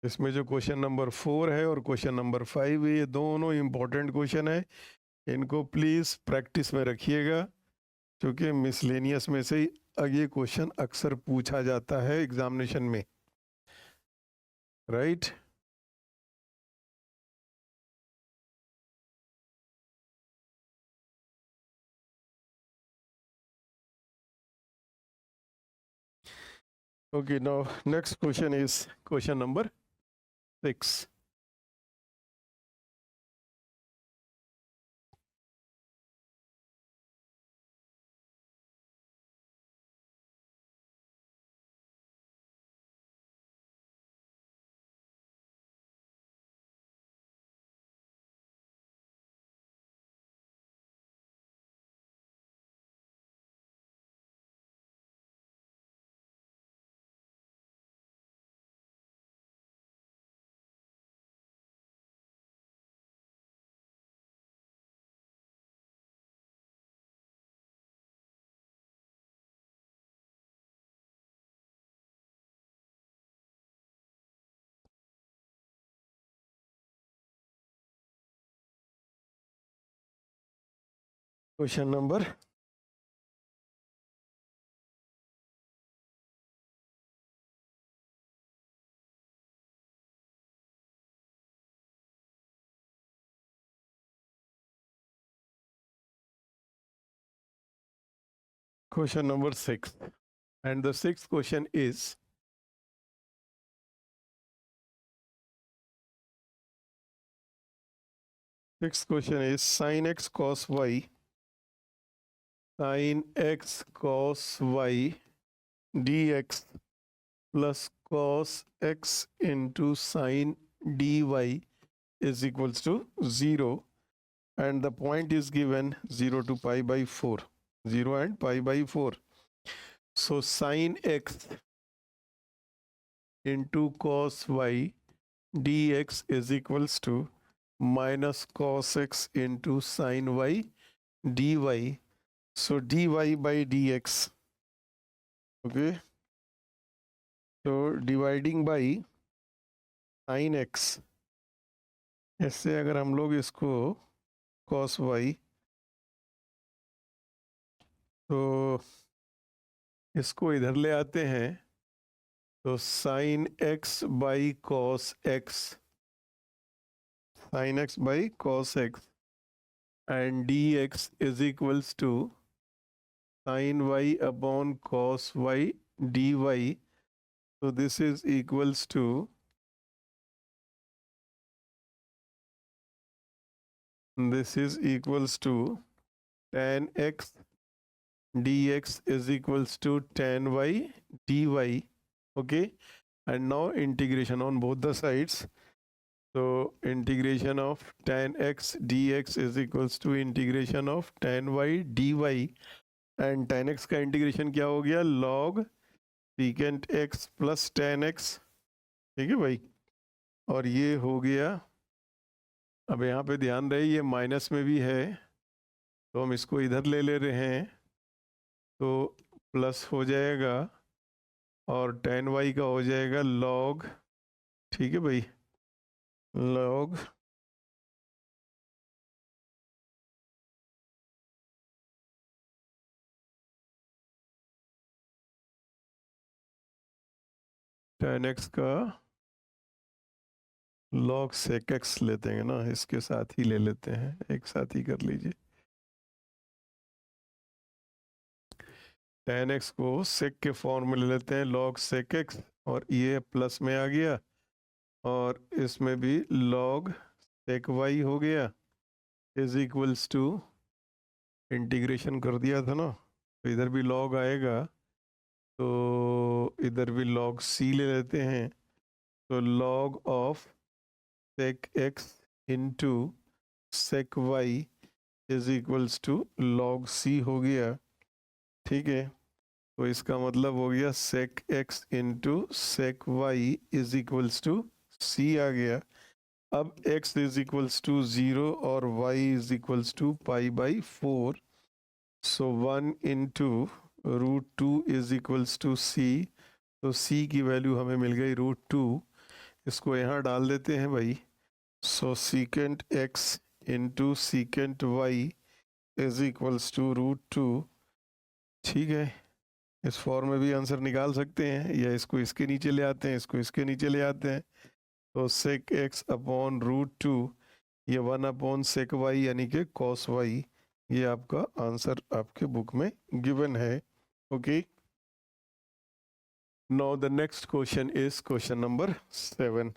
इसमें जो question number 4 है और question number 5 है, ये दोनों important question है, इनको please practice में रखिएगा, क्योंकि मिसलेनियस में से ये क्वेश्चन अक्सर पूछा जाता है एग्जामिनेशन में, right. Okay, now next question is question number 6. Question number 6. And the sixth question is sin x cos y, sin x cos y dx plus cos x into sin dy is equals to 0, and the point is given 0 to pi by 4, 0 and pi by 4. So sin x into cos y dx is equals to minus cos x into sin y dy. So dy by dx, okay, so dividing by sin x, ऐसे अगर हम लोग इसको cos y, तो इसको इधर ले आते हैं, तो sin x by cos x, sin x by cos x, and dx is equals to sin y upon cos y dy. So this is equals to tan x dx is equals to tan y dy. Okay, and now integration on both the sides. So integration of tan x dx is equals to integration of tan y dy, and tan x का integration क्या हो गया, log secant x plus tan x, ठीक है भाई, और ये हो गया, अब यहाँ पे ध्यान रहे ये माइनस में भी है, तो हम इसको इधर ले रहे हैं, तो प्लस हो जाएगा, और tan y का हो जाएगा log, ठीक है भाई, log tan x का log sec x लेते हैं ना, इसके साथ ही ले लेते हैं, एक साथ ही कर लीजिए, tan x को sec के फॉर्म में ले लेते हैं log sec x, और ये प्लस में आ गया, और इसमें भी log sec y हो गया, इज इक्वल्स टू, इंटीग्रेशन कर दिया था ना, तो इधर भी log आएगा, तो इधर भी log c ले लेते हैं, तो log of sec x into sec y is equals to log c हो गया, ठीक है, तो इसका मतलब हो गया sec x into sec y is equals to c आ गया। अब x इज इक्वल्स टू 0 और y is equals to pi by 4, so 1 into √2 is equals to c, तो c की वैल्यू हमें मिल गई √2, इसको यहाँ डाल देते हैं भाई, so secant x into secant y is equals to √2, ठीक है, इस फॉर्म में भी आंसर निकाल सकते हैं, या इसको इसके नीचे ले आते हैं, इसको इसके नीचे ले आते हैं, तो sec x अपॉन √2, ये 1 अपॉन sec y यानी कि cos y, ये आपका आंसर आपके बुक में गिवन है। Okay, now the next question is question number 7,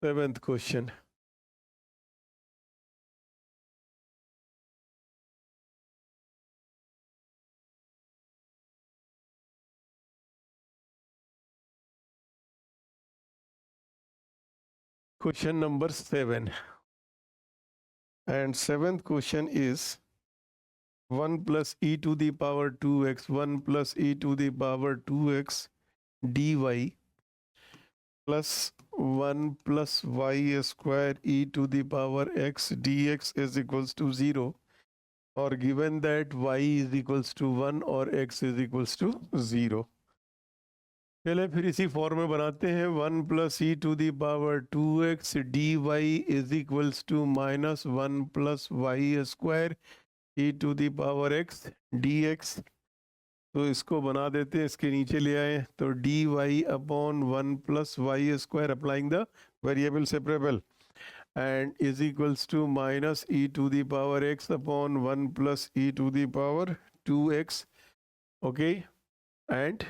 seventh question, question number 7, and seventh question is 1 plus e to the power 2x 1 plus e to the power 2x dy plus 1 plus y square e to the power x dx is equals to 0, or given that y is equals to 1 और x is equals to 0। चले फिर इसी form में बनाते हैं, 1 plus e to the power 2x d y is equals to minus 1 plus y square e to the power x dx, तो इसको बना देते हैं, इसके नीचे ले आए, तो d y upon 1 plus y square applying the variable separable and is equals to minus e to the power x upon 1 plus e to the power 2x okay, and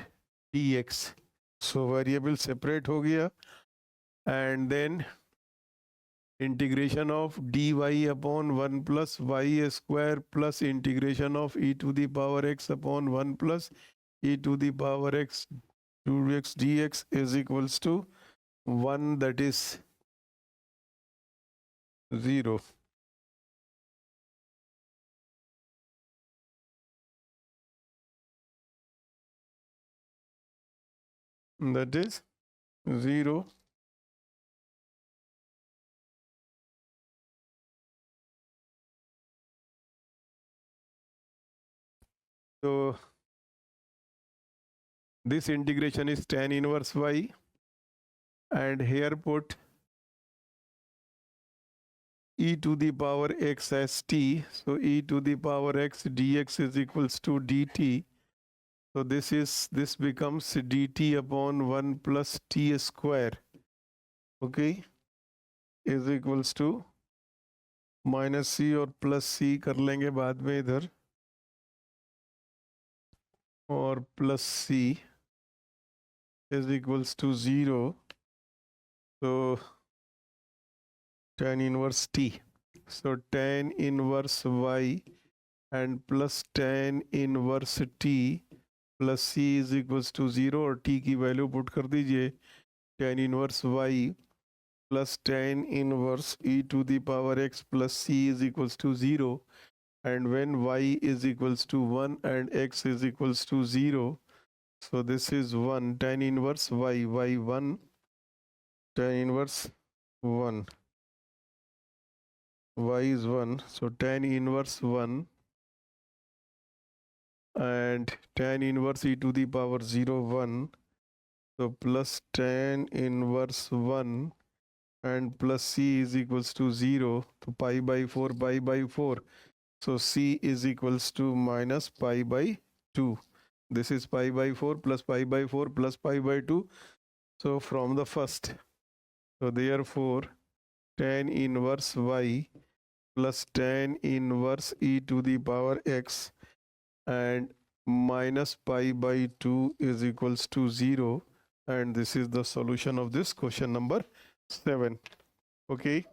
dx. So variable separate हो गया, and then integration of dy upon 1 plus y square plus integration of e to the power x upon 1 plus e to the power x 2x dx is equals to 1, that is 0. That is 0. So this integration is tan inverse y, and here put e to the power x as t. So e to the power x dx is equals to dt. So this becomes dt upon 1 plus t square, okay, is equals to minus C और plus C कर लेंगे बाद में इधर, और plus C is equals to 0. तो tan inverse t, so tan inverse y and plus tan inverse t plus c is equals to 0, और t की वैल्यू पुट कर दीजिए, tan inverse y plus tan inverse e to the power x plus c is equals to 0, and when y is equals to 1 and x is equals to 0, so this is 1 tan inverse y1 tan inverse 1, y is 1, so tan inverse 1 and tan inverse e to the power 0 1, so plus tan inverse 1 and plus c is equals to 0, so pi by 4, so c is equals to minus pi by 2. This is pi by 4 plus pi by 4 plus pi by 2, so from the first, so therefore tan inverse y plus tan inverse e to the power x and minus pi by 2 is equals to 0, and this is the solution of this question number 7. Okay,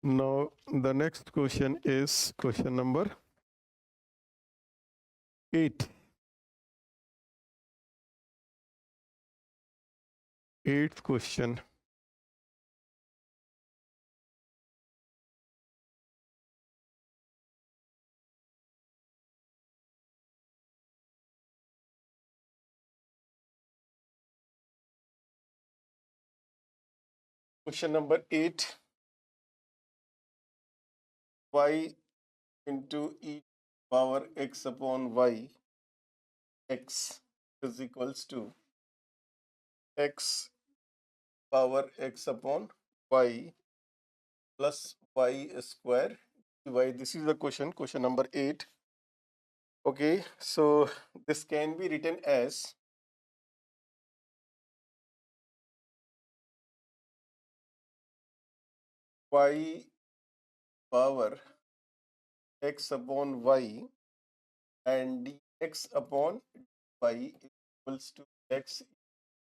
now the next question is question number 8. Eighth question. Question number 8. Y into e power x upon y x is equals to x power x upon y plus y square dy. This is the question number 8. Okay, so this can be written as y power x upon y and dx upon y equals to x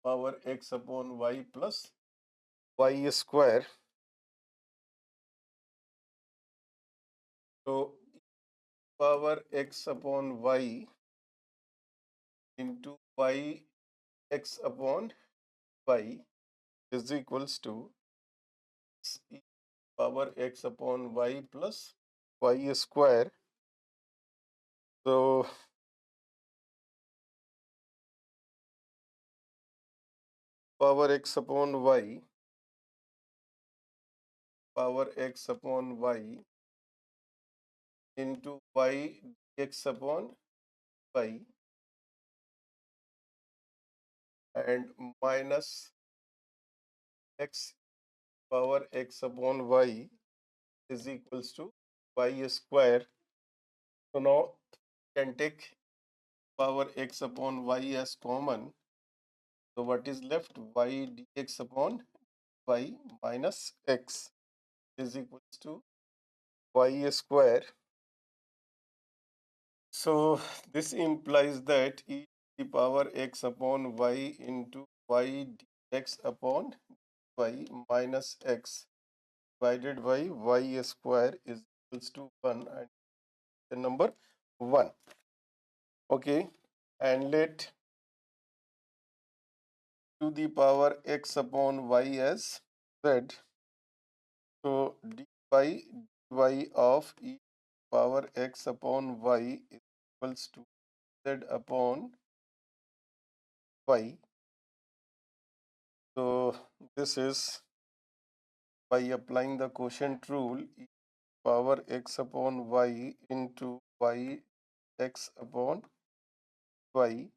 power x upon y plus y square. So power x upon y into y x upon y is equals to e power x upon y plus y square. So power x upon y into y dx upon y and minus x power x upon y is equals to y square. So now can take power x upon y as common. So what is left? Y dx upon y minus x is equals to y square So this implies that e to the power x upon y into y dx upon y minus x divided by y square is equals to 1 and the number 1. Okay, and let to the power x upon y as z. So dy of e power x upon y is equals to z upon y. So this is by applying the quotient rule, e power x upon y into y x upon y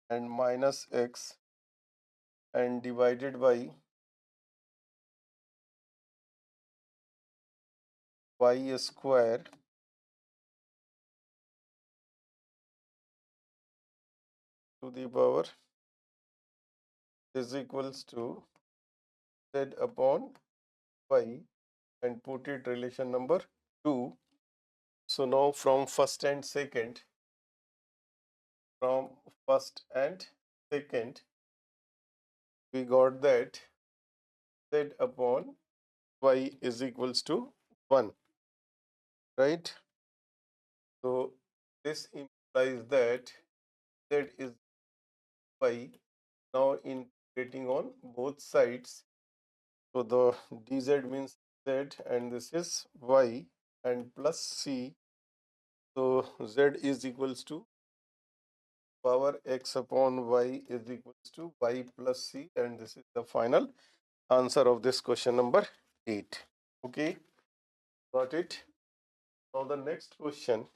and minus x and divided by y square to the power is equals to z upon y and put it relation number 2. So now from first and second, we got that z upon y is equals to 1, right? So this implies that z is y. Now integrating on both sides, so the dz means z and this is y and plus c. So z is equals to power x upon y is equals to y plus c, and this is the final answer of this question number 8. Okay, got it. Now the next question,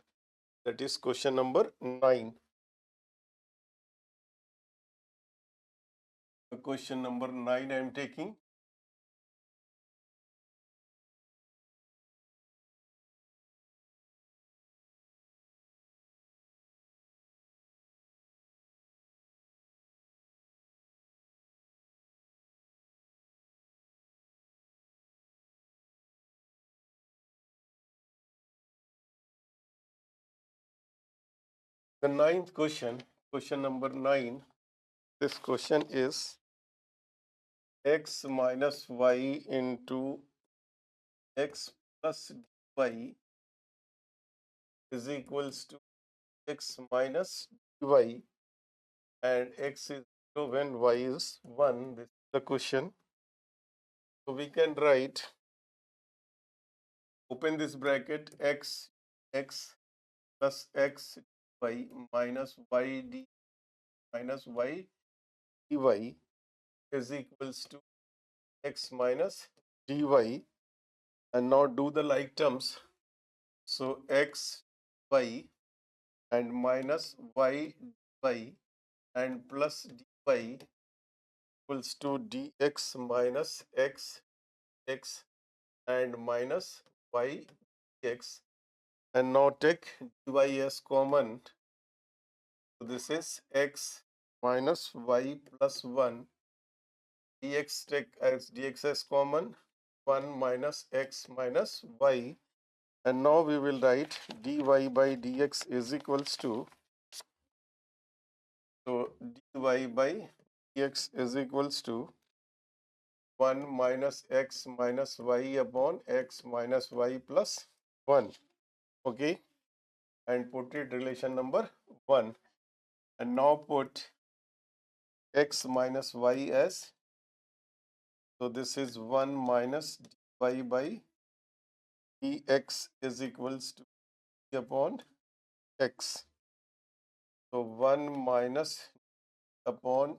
that is question number 9. Question number 9 I am taking. The ninth question, question number 9. This question is x minus y into x plus dy is equals to x minus dy, and x is 0 when y is 1. This is the question. So we can write, open this bracket, x plus x y minus y d minus y dy is equals to x minus dy, and now do the like terms. So x y and minus y dy and plus dy equals to dx minus x and minus y dx, and now take dy as common. So this is x minus y plus 1, dx take as dx as common, 1 minus x minus y, and now we will write dy by dx is equals to, so dy by dx is equals to 1 minus x minus y upon x minus y plus 1. Okay, and put it relation number 1, and now put x minus y as, so this is 1 minus dy by dx is equals to d upon x. So 1 minus upon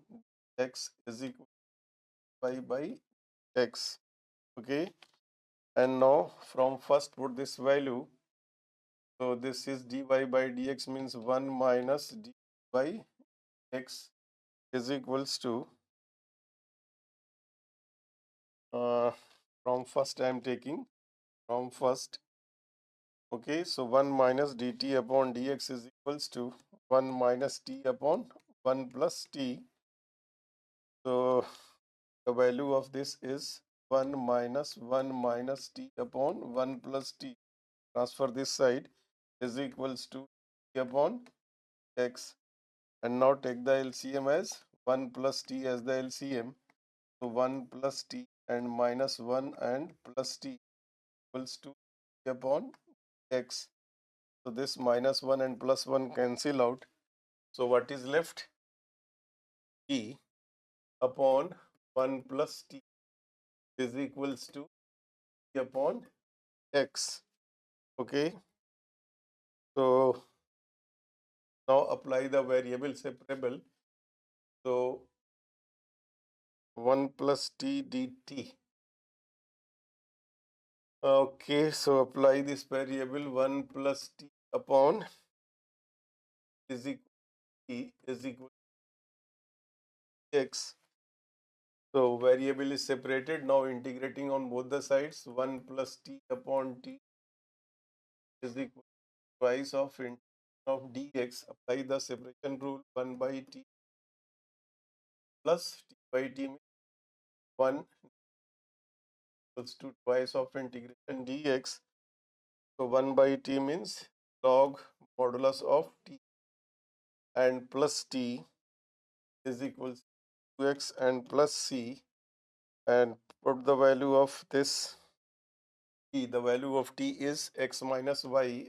x is equal to y by x. Okay, and now from first put this value. So this is dy by dx means 1 minus d by x is equals to, from first I am taking, from first. Okay, so 1 minus dt upon dx is equals to 1 minus t upon 1 plus t. So the value of this is 1 minus t upon 1 plus t. Transfer this side is equals to t upon x. And now take the LCM as 1 plus t as the LCM. So 1 plus t and minus 1 and plus t equals to t upon x. So this minus 1 and plus 1 cancel out. So what is left? T upon 1 plus t is equals to t upon x. Okay. So now apply the variable separable. So 1 plus t dt. Okay, so apply this variable 1 plus t upon is equal to x. So variable is separated. Now integrating on both the sides, 1 plus t upon t is equal to twice of dx. Apply the separation rule. 1 by t plus t by t means 1 equals to twice of integration dx. So 1 by t means log modulus of t, and plus t is equal to x and plus c, and put the value of this t. The value of t is x minus y,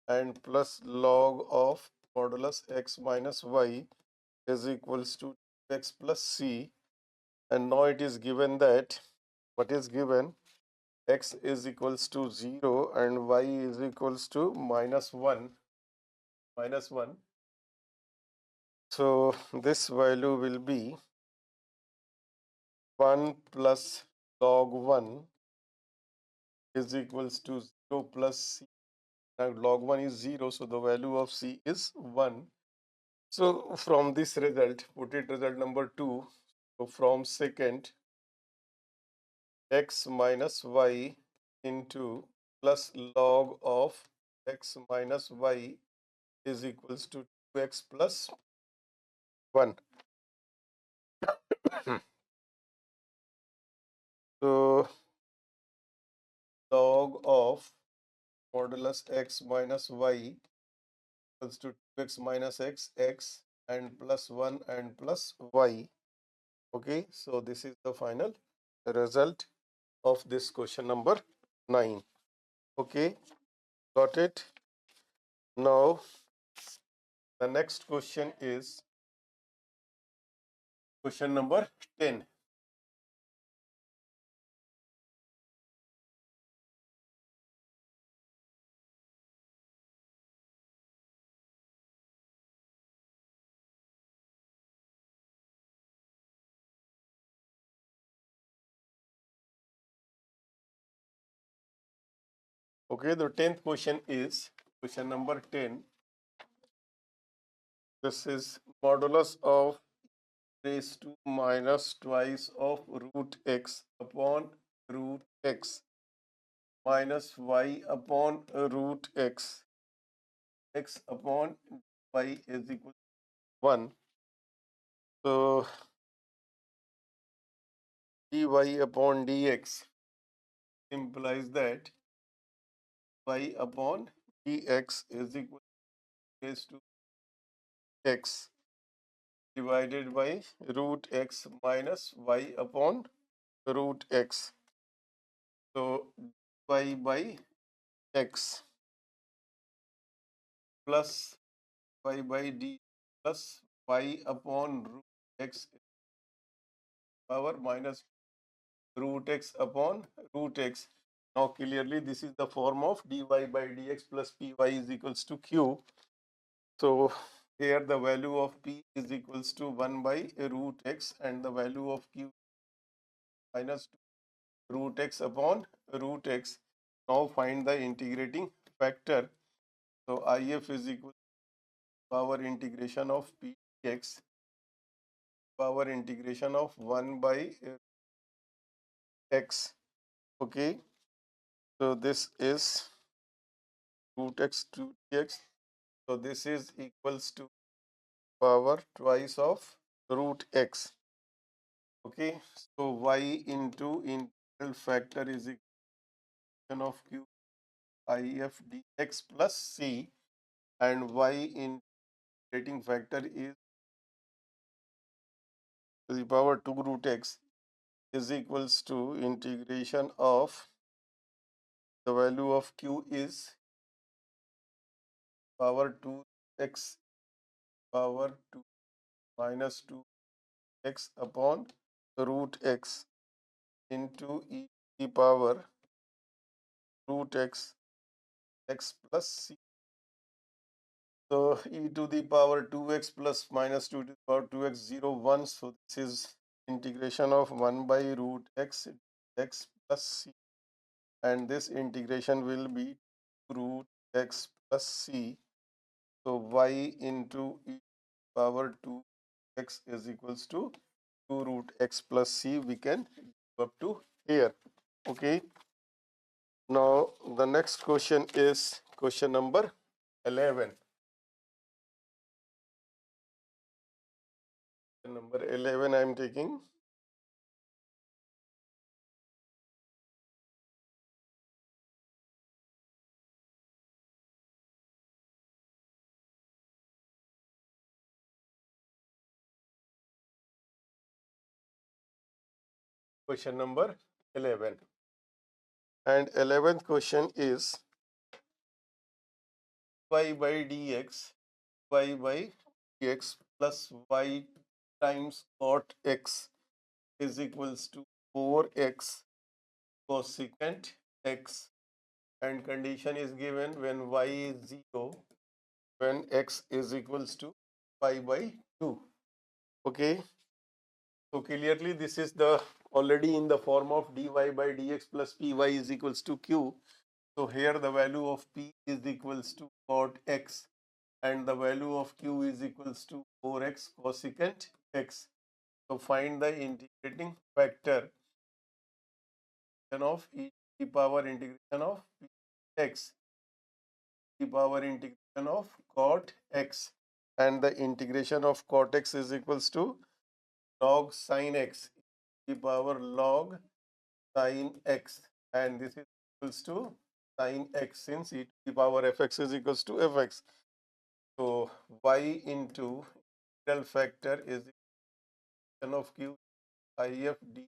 and plus log of modulus x minus y is equals to x plus c. And now it is given that what is given, x is equals to 0 and y is equals to minus 1. So this value will be 1 plus log 1 is equals to 0 plus c. Now log 1 is 0, so the value of c is 1. So from this result, put it result number 2. So from second, x minus y into plus log of x minus y is equals to 2x plus 1. So log of modulus x minus y equals to 2x minus x and plus 1 and plus y. Okay, so this is the final result of this question number 9. Okay, got it? Now the next question is question number 10. Okay, the 10th question is question number 10. This is modulus of raised to minus twice of root x upon root x minus y upon root x upon y is equal to 1. So dy upon dx implies that y upon dx is equal to raised to x divided by root x minus y upon root x. So y by x plus y by d plus y upon root x power minus root x upon root x. Now clearly this is the form of dy by dx plus py is equals to q. So here the value of p is equals to 1 by root x and the value of q minus root x upon root x. Now find the integrating factor. So if is equal to power integration of p dx power integration of 1 by x. Okay, so this is root x to dx. So this is equals to power twice of root x. Okay, so y into integral factor is equal of q if dx plus c, and y integrating factor is to the power 2 root x is equals to integration of the value of q is power 2 x power 2 minus 2 x upon root x into e to the power root x x plus c. So e to the power 2x plus minus 2 to the power 2x 0 1. So this is integration of 1 by root x x plus c, and this integration will be root x plus c. So y into e to the power 2x is equals to 2 root x plus c. We can go up to here. Okay. Now the next question is question number 11. Number 11 I am taking. Question number 11. And 11th question is y by dx, y by dx plus y times cot x is equals to 4x cosecant x, and condition is given when y is 0, when x is equals to pi by 2. Okay. So clearly this is the already in the form of dy by dx plus py is equals to q. So here the value of p is equals to cot x, and the value of q is equals to 4x cosecant x. So find the integrating factor of e to the power integration of p x, the power integration of cot x, and the integration of cot x is equals to log sin x, the power log sin x, and this is equals to sin x, since e to the power fx is equals to fx. So y into integral factor is equation of q if d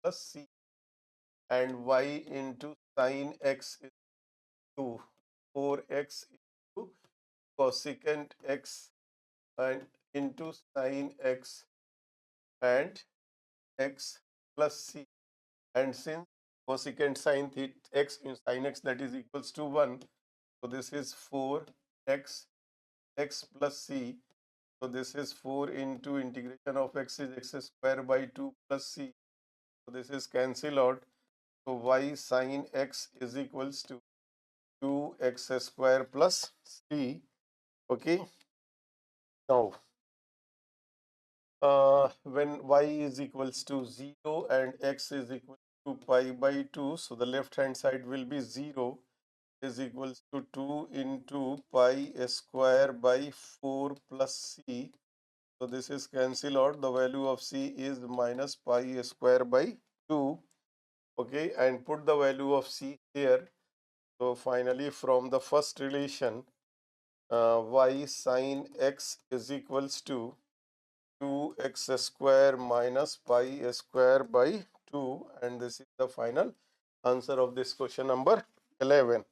plus c, and y into sin x is to 4x into cosecant x and into sin x and x plus c, and since cosecant sin theta x in sin x that is equals to 1, so this is 4x x plus c. So this is 4 into integration of x is x square by 2 plus c. So this is cancel out. So y sin x is equals to 2x square plus c. Okay. Now when y is equals to 0 and x is equal to pi by 2, so the left hand side will be 0 is equals to 2 into pi square by 4 plus c. So this is cancel out. The value of c is minus pi square by 2. Okay, and put the value of c here. So finally from the first relation, y sin x is equals to 2x square minus pi square by 2, and this is the final answer of this question number 11.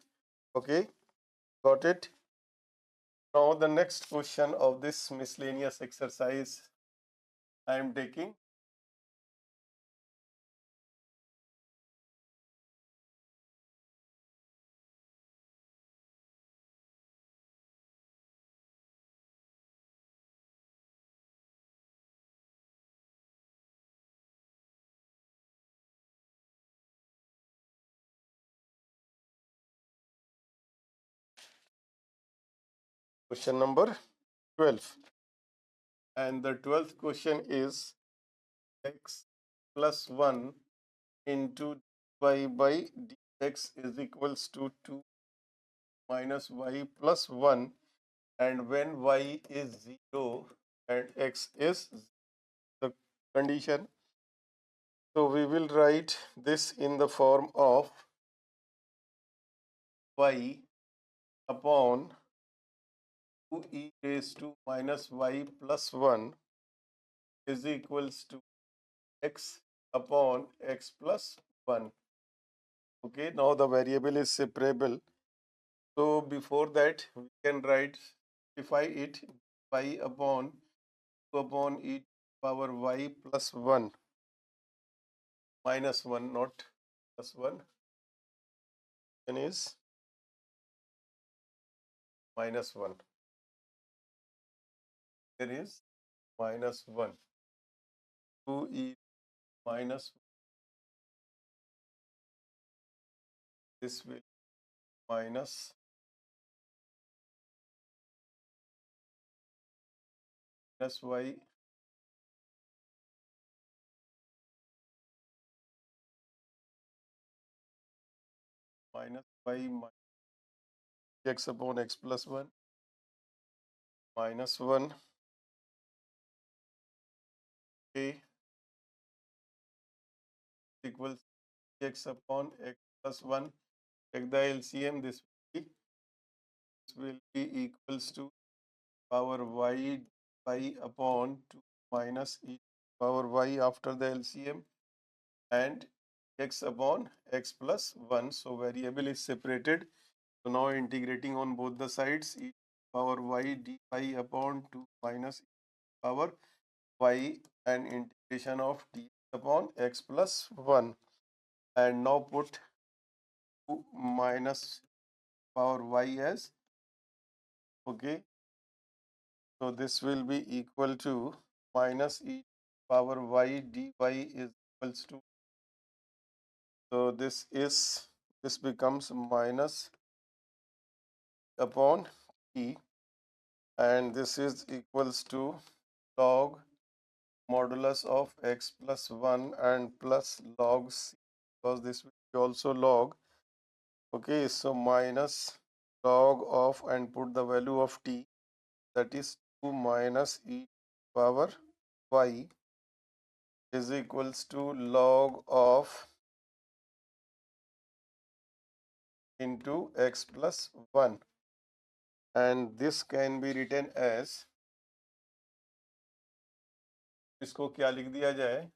Okay, got it. Now the next question of this miscellaneous exercise I am taking. Question number 12, and the 12th question is x plus 1 into y by dx is equals to 2 minus y plus 1, and when y is 0 and x is the condition. So we will write this in the form of y upon 2e raised to minus y plus 1 is equals to x upon x plus 1. Okay, now the variable is separable. So before that, we can write, simplify it, y upon 2 upon e power y plus 1 minus 1, not plus 1, and is minus 1. There is minus 1. 2e minus, this will minus minus y minus y minus x upon x plus 1 minus 1 a equals x upon x plus 1. Take the LCM, this will be equals to power y upon 2 minus e power y after the LCM and x upon x plus 1. So variable is separated. So now integrating on both the sides, e power y dy upon 2 minus e power y and integration of d upon x plus 1. And now put 2 minus power y as, okay. So this will be equal to minus e power y dy is equals to, so this becomes minus upon e, and this is equals to log modulus of x plus 1 and plus log c, because this will be also log. Okay, so minus log of, and put the value of t, that is 2 minus e power y is equals to log of into x plus 1, and this can be written as, इसको क्या लिख दिया जाए,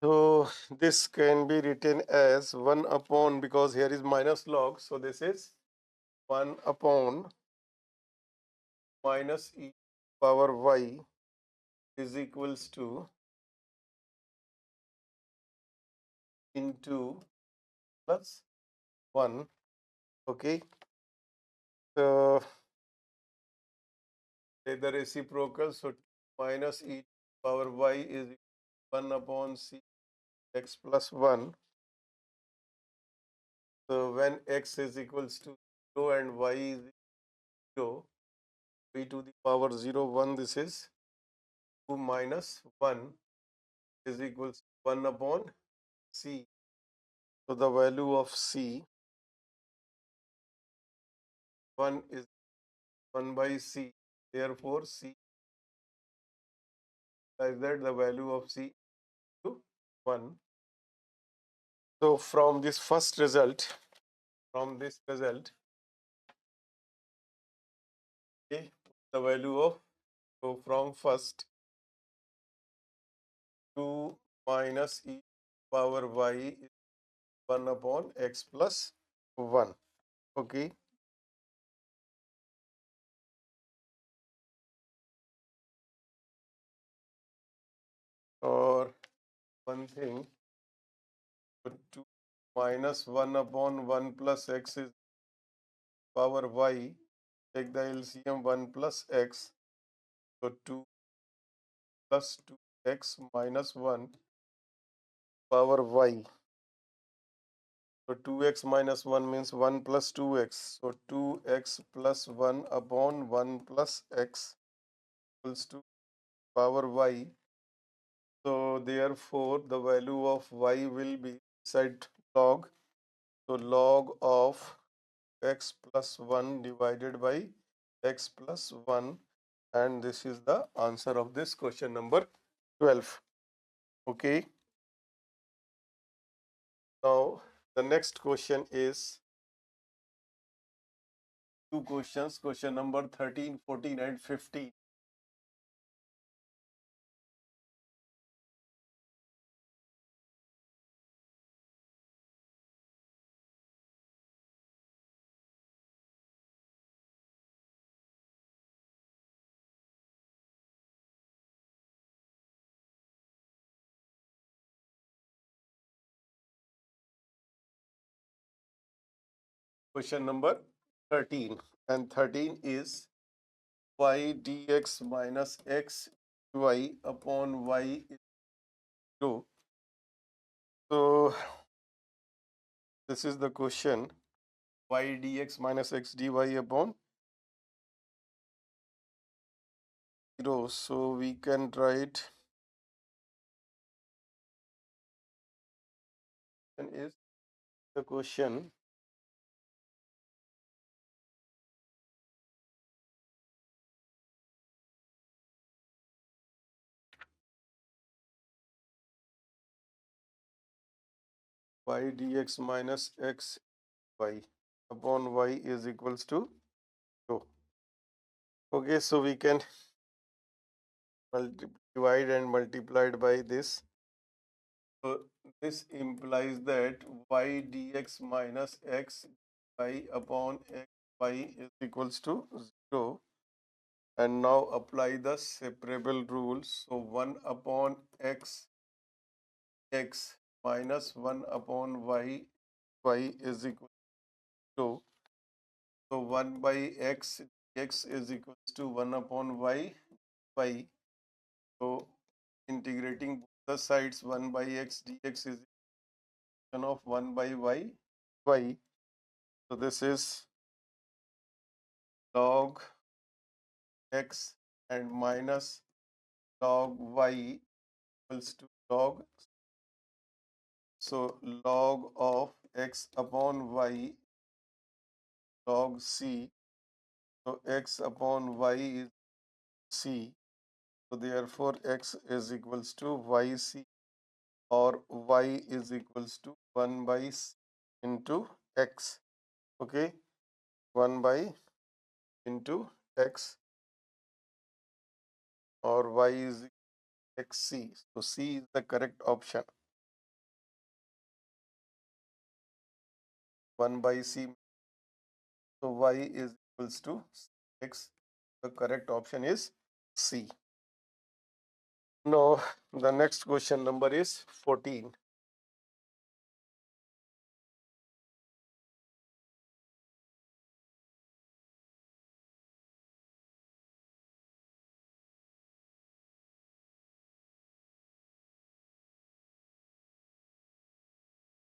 so this can be written as 1 upon, because here is minus log, so this is 1 upon minus e power y is equals to into plus 1. Okay, so take the reciprocal, so minus e power y is 1 upon c x plus 1. So when x is equals to 0 and y is 0, e to the power 0 1, this is 2 minus 1 is equals to 1 upon c. So the value of c, 1 is 1 by c, therefore c, like that the value of c to 1. So from this first result, okay, the value of, so from first, 2 minus e power y is 1 upon x plus 1. Okay, or one thing, so 2 minus 1 upon 1 plus x is power y, take the LCM 1 plus x, so 2 plus 2x minus 1 power y. So 2x minus 1 means 1 plus 2x. So 2x plus 1 upon 1 plus x equals to power y. So therefore the value of y will be inside log. So log of x plus 1 divided by x plus 1, and this is the answer of this question number 12. Okay. Now the next question is two questions, question number 13, 14 and 15. Question number 13, and 13 is y dx minus x y upon y is 0. So this is the question, y dx minus x dy upon 0. So we can write is the question y dx minus x y upon y is equals to 0. Okay, so we can divide and multiplied by this. So this implies that y dx minus x y upon x y is equals to 0. And now apply the separable rule. So 1 upon x minus 1 upon y is equal to 0. So 1 by x is equals to 1 upon y. So integrating both the sides, 1 by x dx is equation of 1 by y. So this is log x and minus log y equals to log. So log of x upon y log c. So x upon y is c. So therefore x is equals to yc, or y is equals to 1 by c into x. Okay, 1 by into x, or y is xc. So c is the correct option. 1 by c. So y is equals to x. The correct option is C. Now the next question number is 14.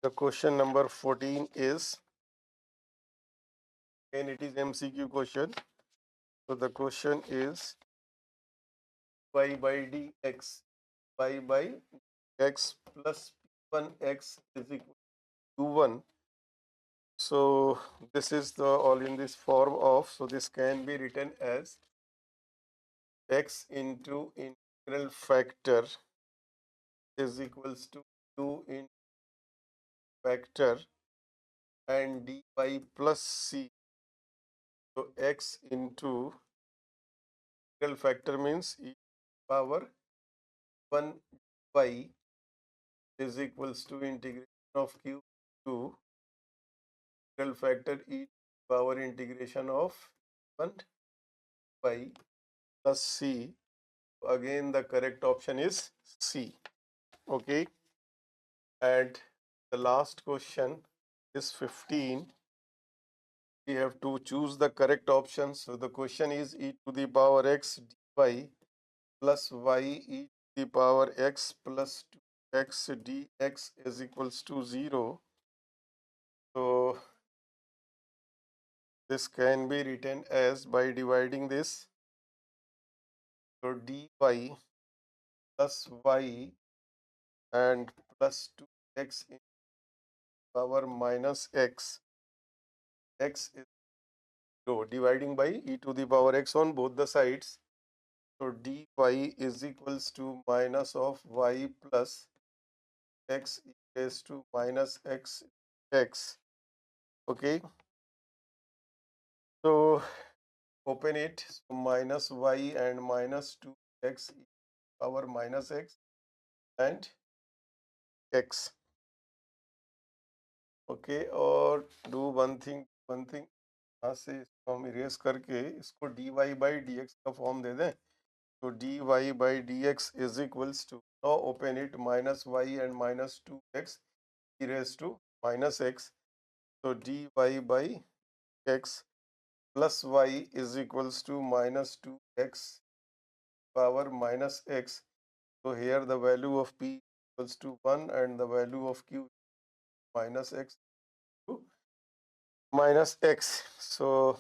The question number 14 is, and it is MCQ question. So the question is y by dx, y by x plus p1x is equal to 1. So this is the all in this form of, so this can be written as x into integral factor is equals to 2 in factor and dy plus c. So x into integral factor means e power 1 y is equals to integration of q to integral factor e power integration of 1 y plus c. Again the correct option is C. Okay, and the last question is 15. We have to choose the correct option. So the question is e to the power x dy. plus y e to the power x plus 2x dx is equals to 0. So this can be written as by dividing this. So dy plus y and plus 2x in power minus x is 0, dividing by e to the power x on both the sides. So dy is equals to minus of y plus x is to minus x. Okay, so open it. So minus y and minus 2x power minus x and x. Okay, और do one thing यहाँ से इसको हम erase करके इसको dy by dx का form दे दें. So dy by dx is equals to, now open it, minus y and minus 2x e raised to minus x. So dy by x plus y is equals to minus 2x power minus x. So here the value of p equals to 1 and the value of q minus x to minus x. So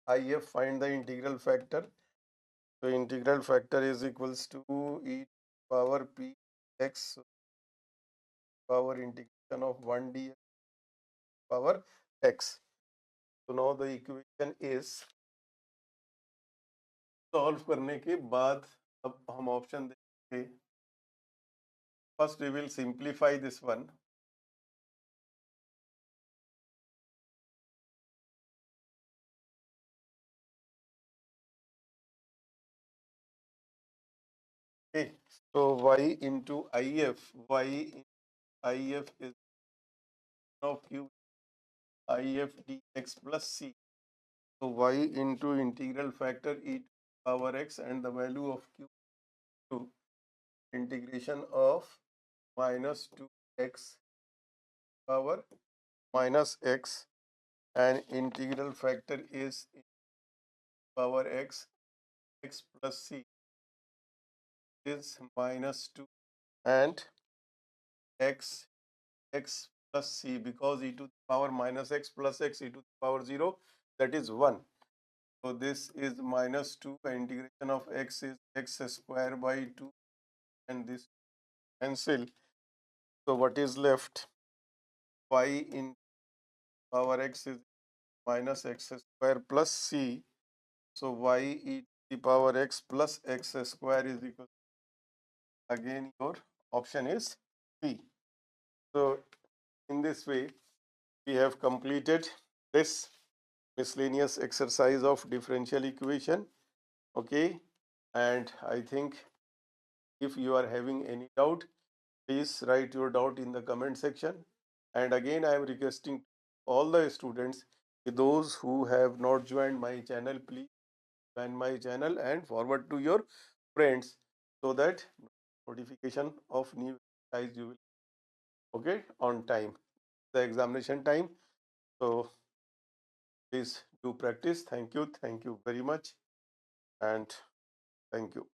I have find the integral factor. So integral factor is equals to e power p x power integration of 1 dx power x. So now the equation is, solve करने के बाद अब हम option देंगे. First we will simplify this one. Okay, so y into if, y in if is of q if dx plus c. So y into integral factor e to the power x and the value of q to integration of minus 2x power minus x, and integral factor is power x plus c is minus 2 and x plus c, because e to the power minus x plus x e to the power 0, that is 1. So this is minus 2, the integration of x is x square by 2 and this cancel. So what is left? Y in power x is minus x square plus c. So y e to the power x plus x square is equal, again your option is C. So in this way we have completed this miscellaneous exercise of differential equation. Okay, and I think if you are having any doubt, please write your doubt in the comment section. And again I am requesting all the students, those who have not joined my channel, please join my channel and forward to your friends, so that notification of new exercise you will get on time, the examination time. So please do practice. Thank you very much, and thank you.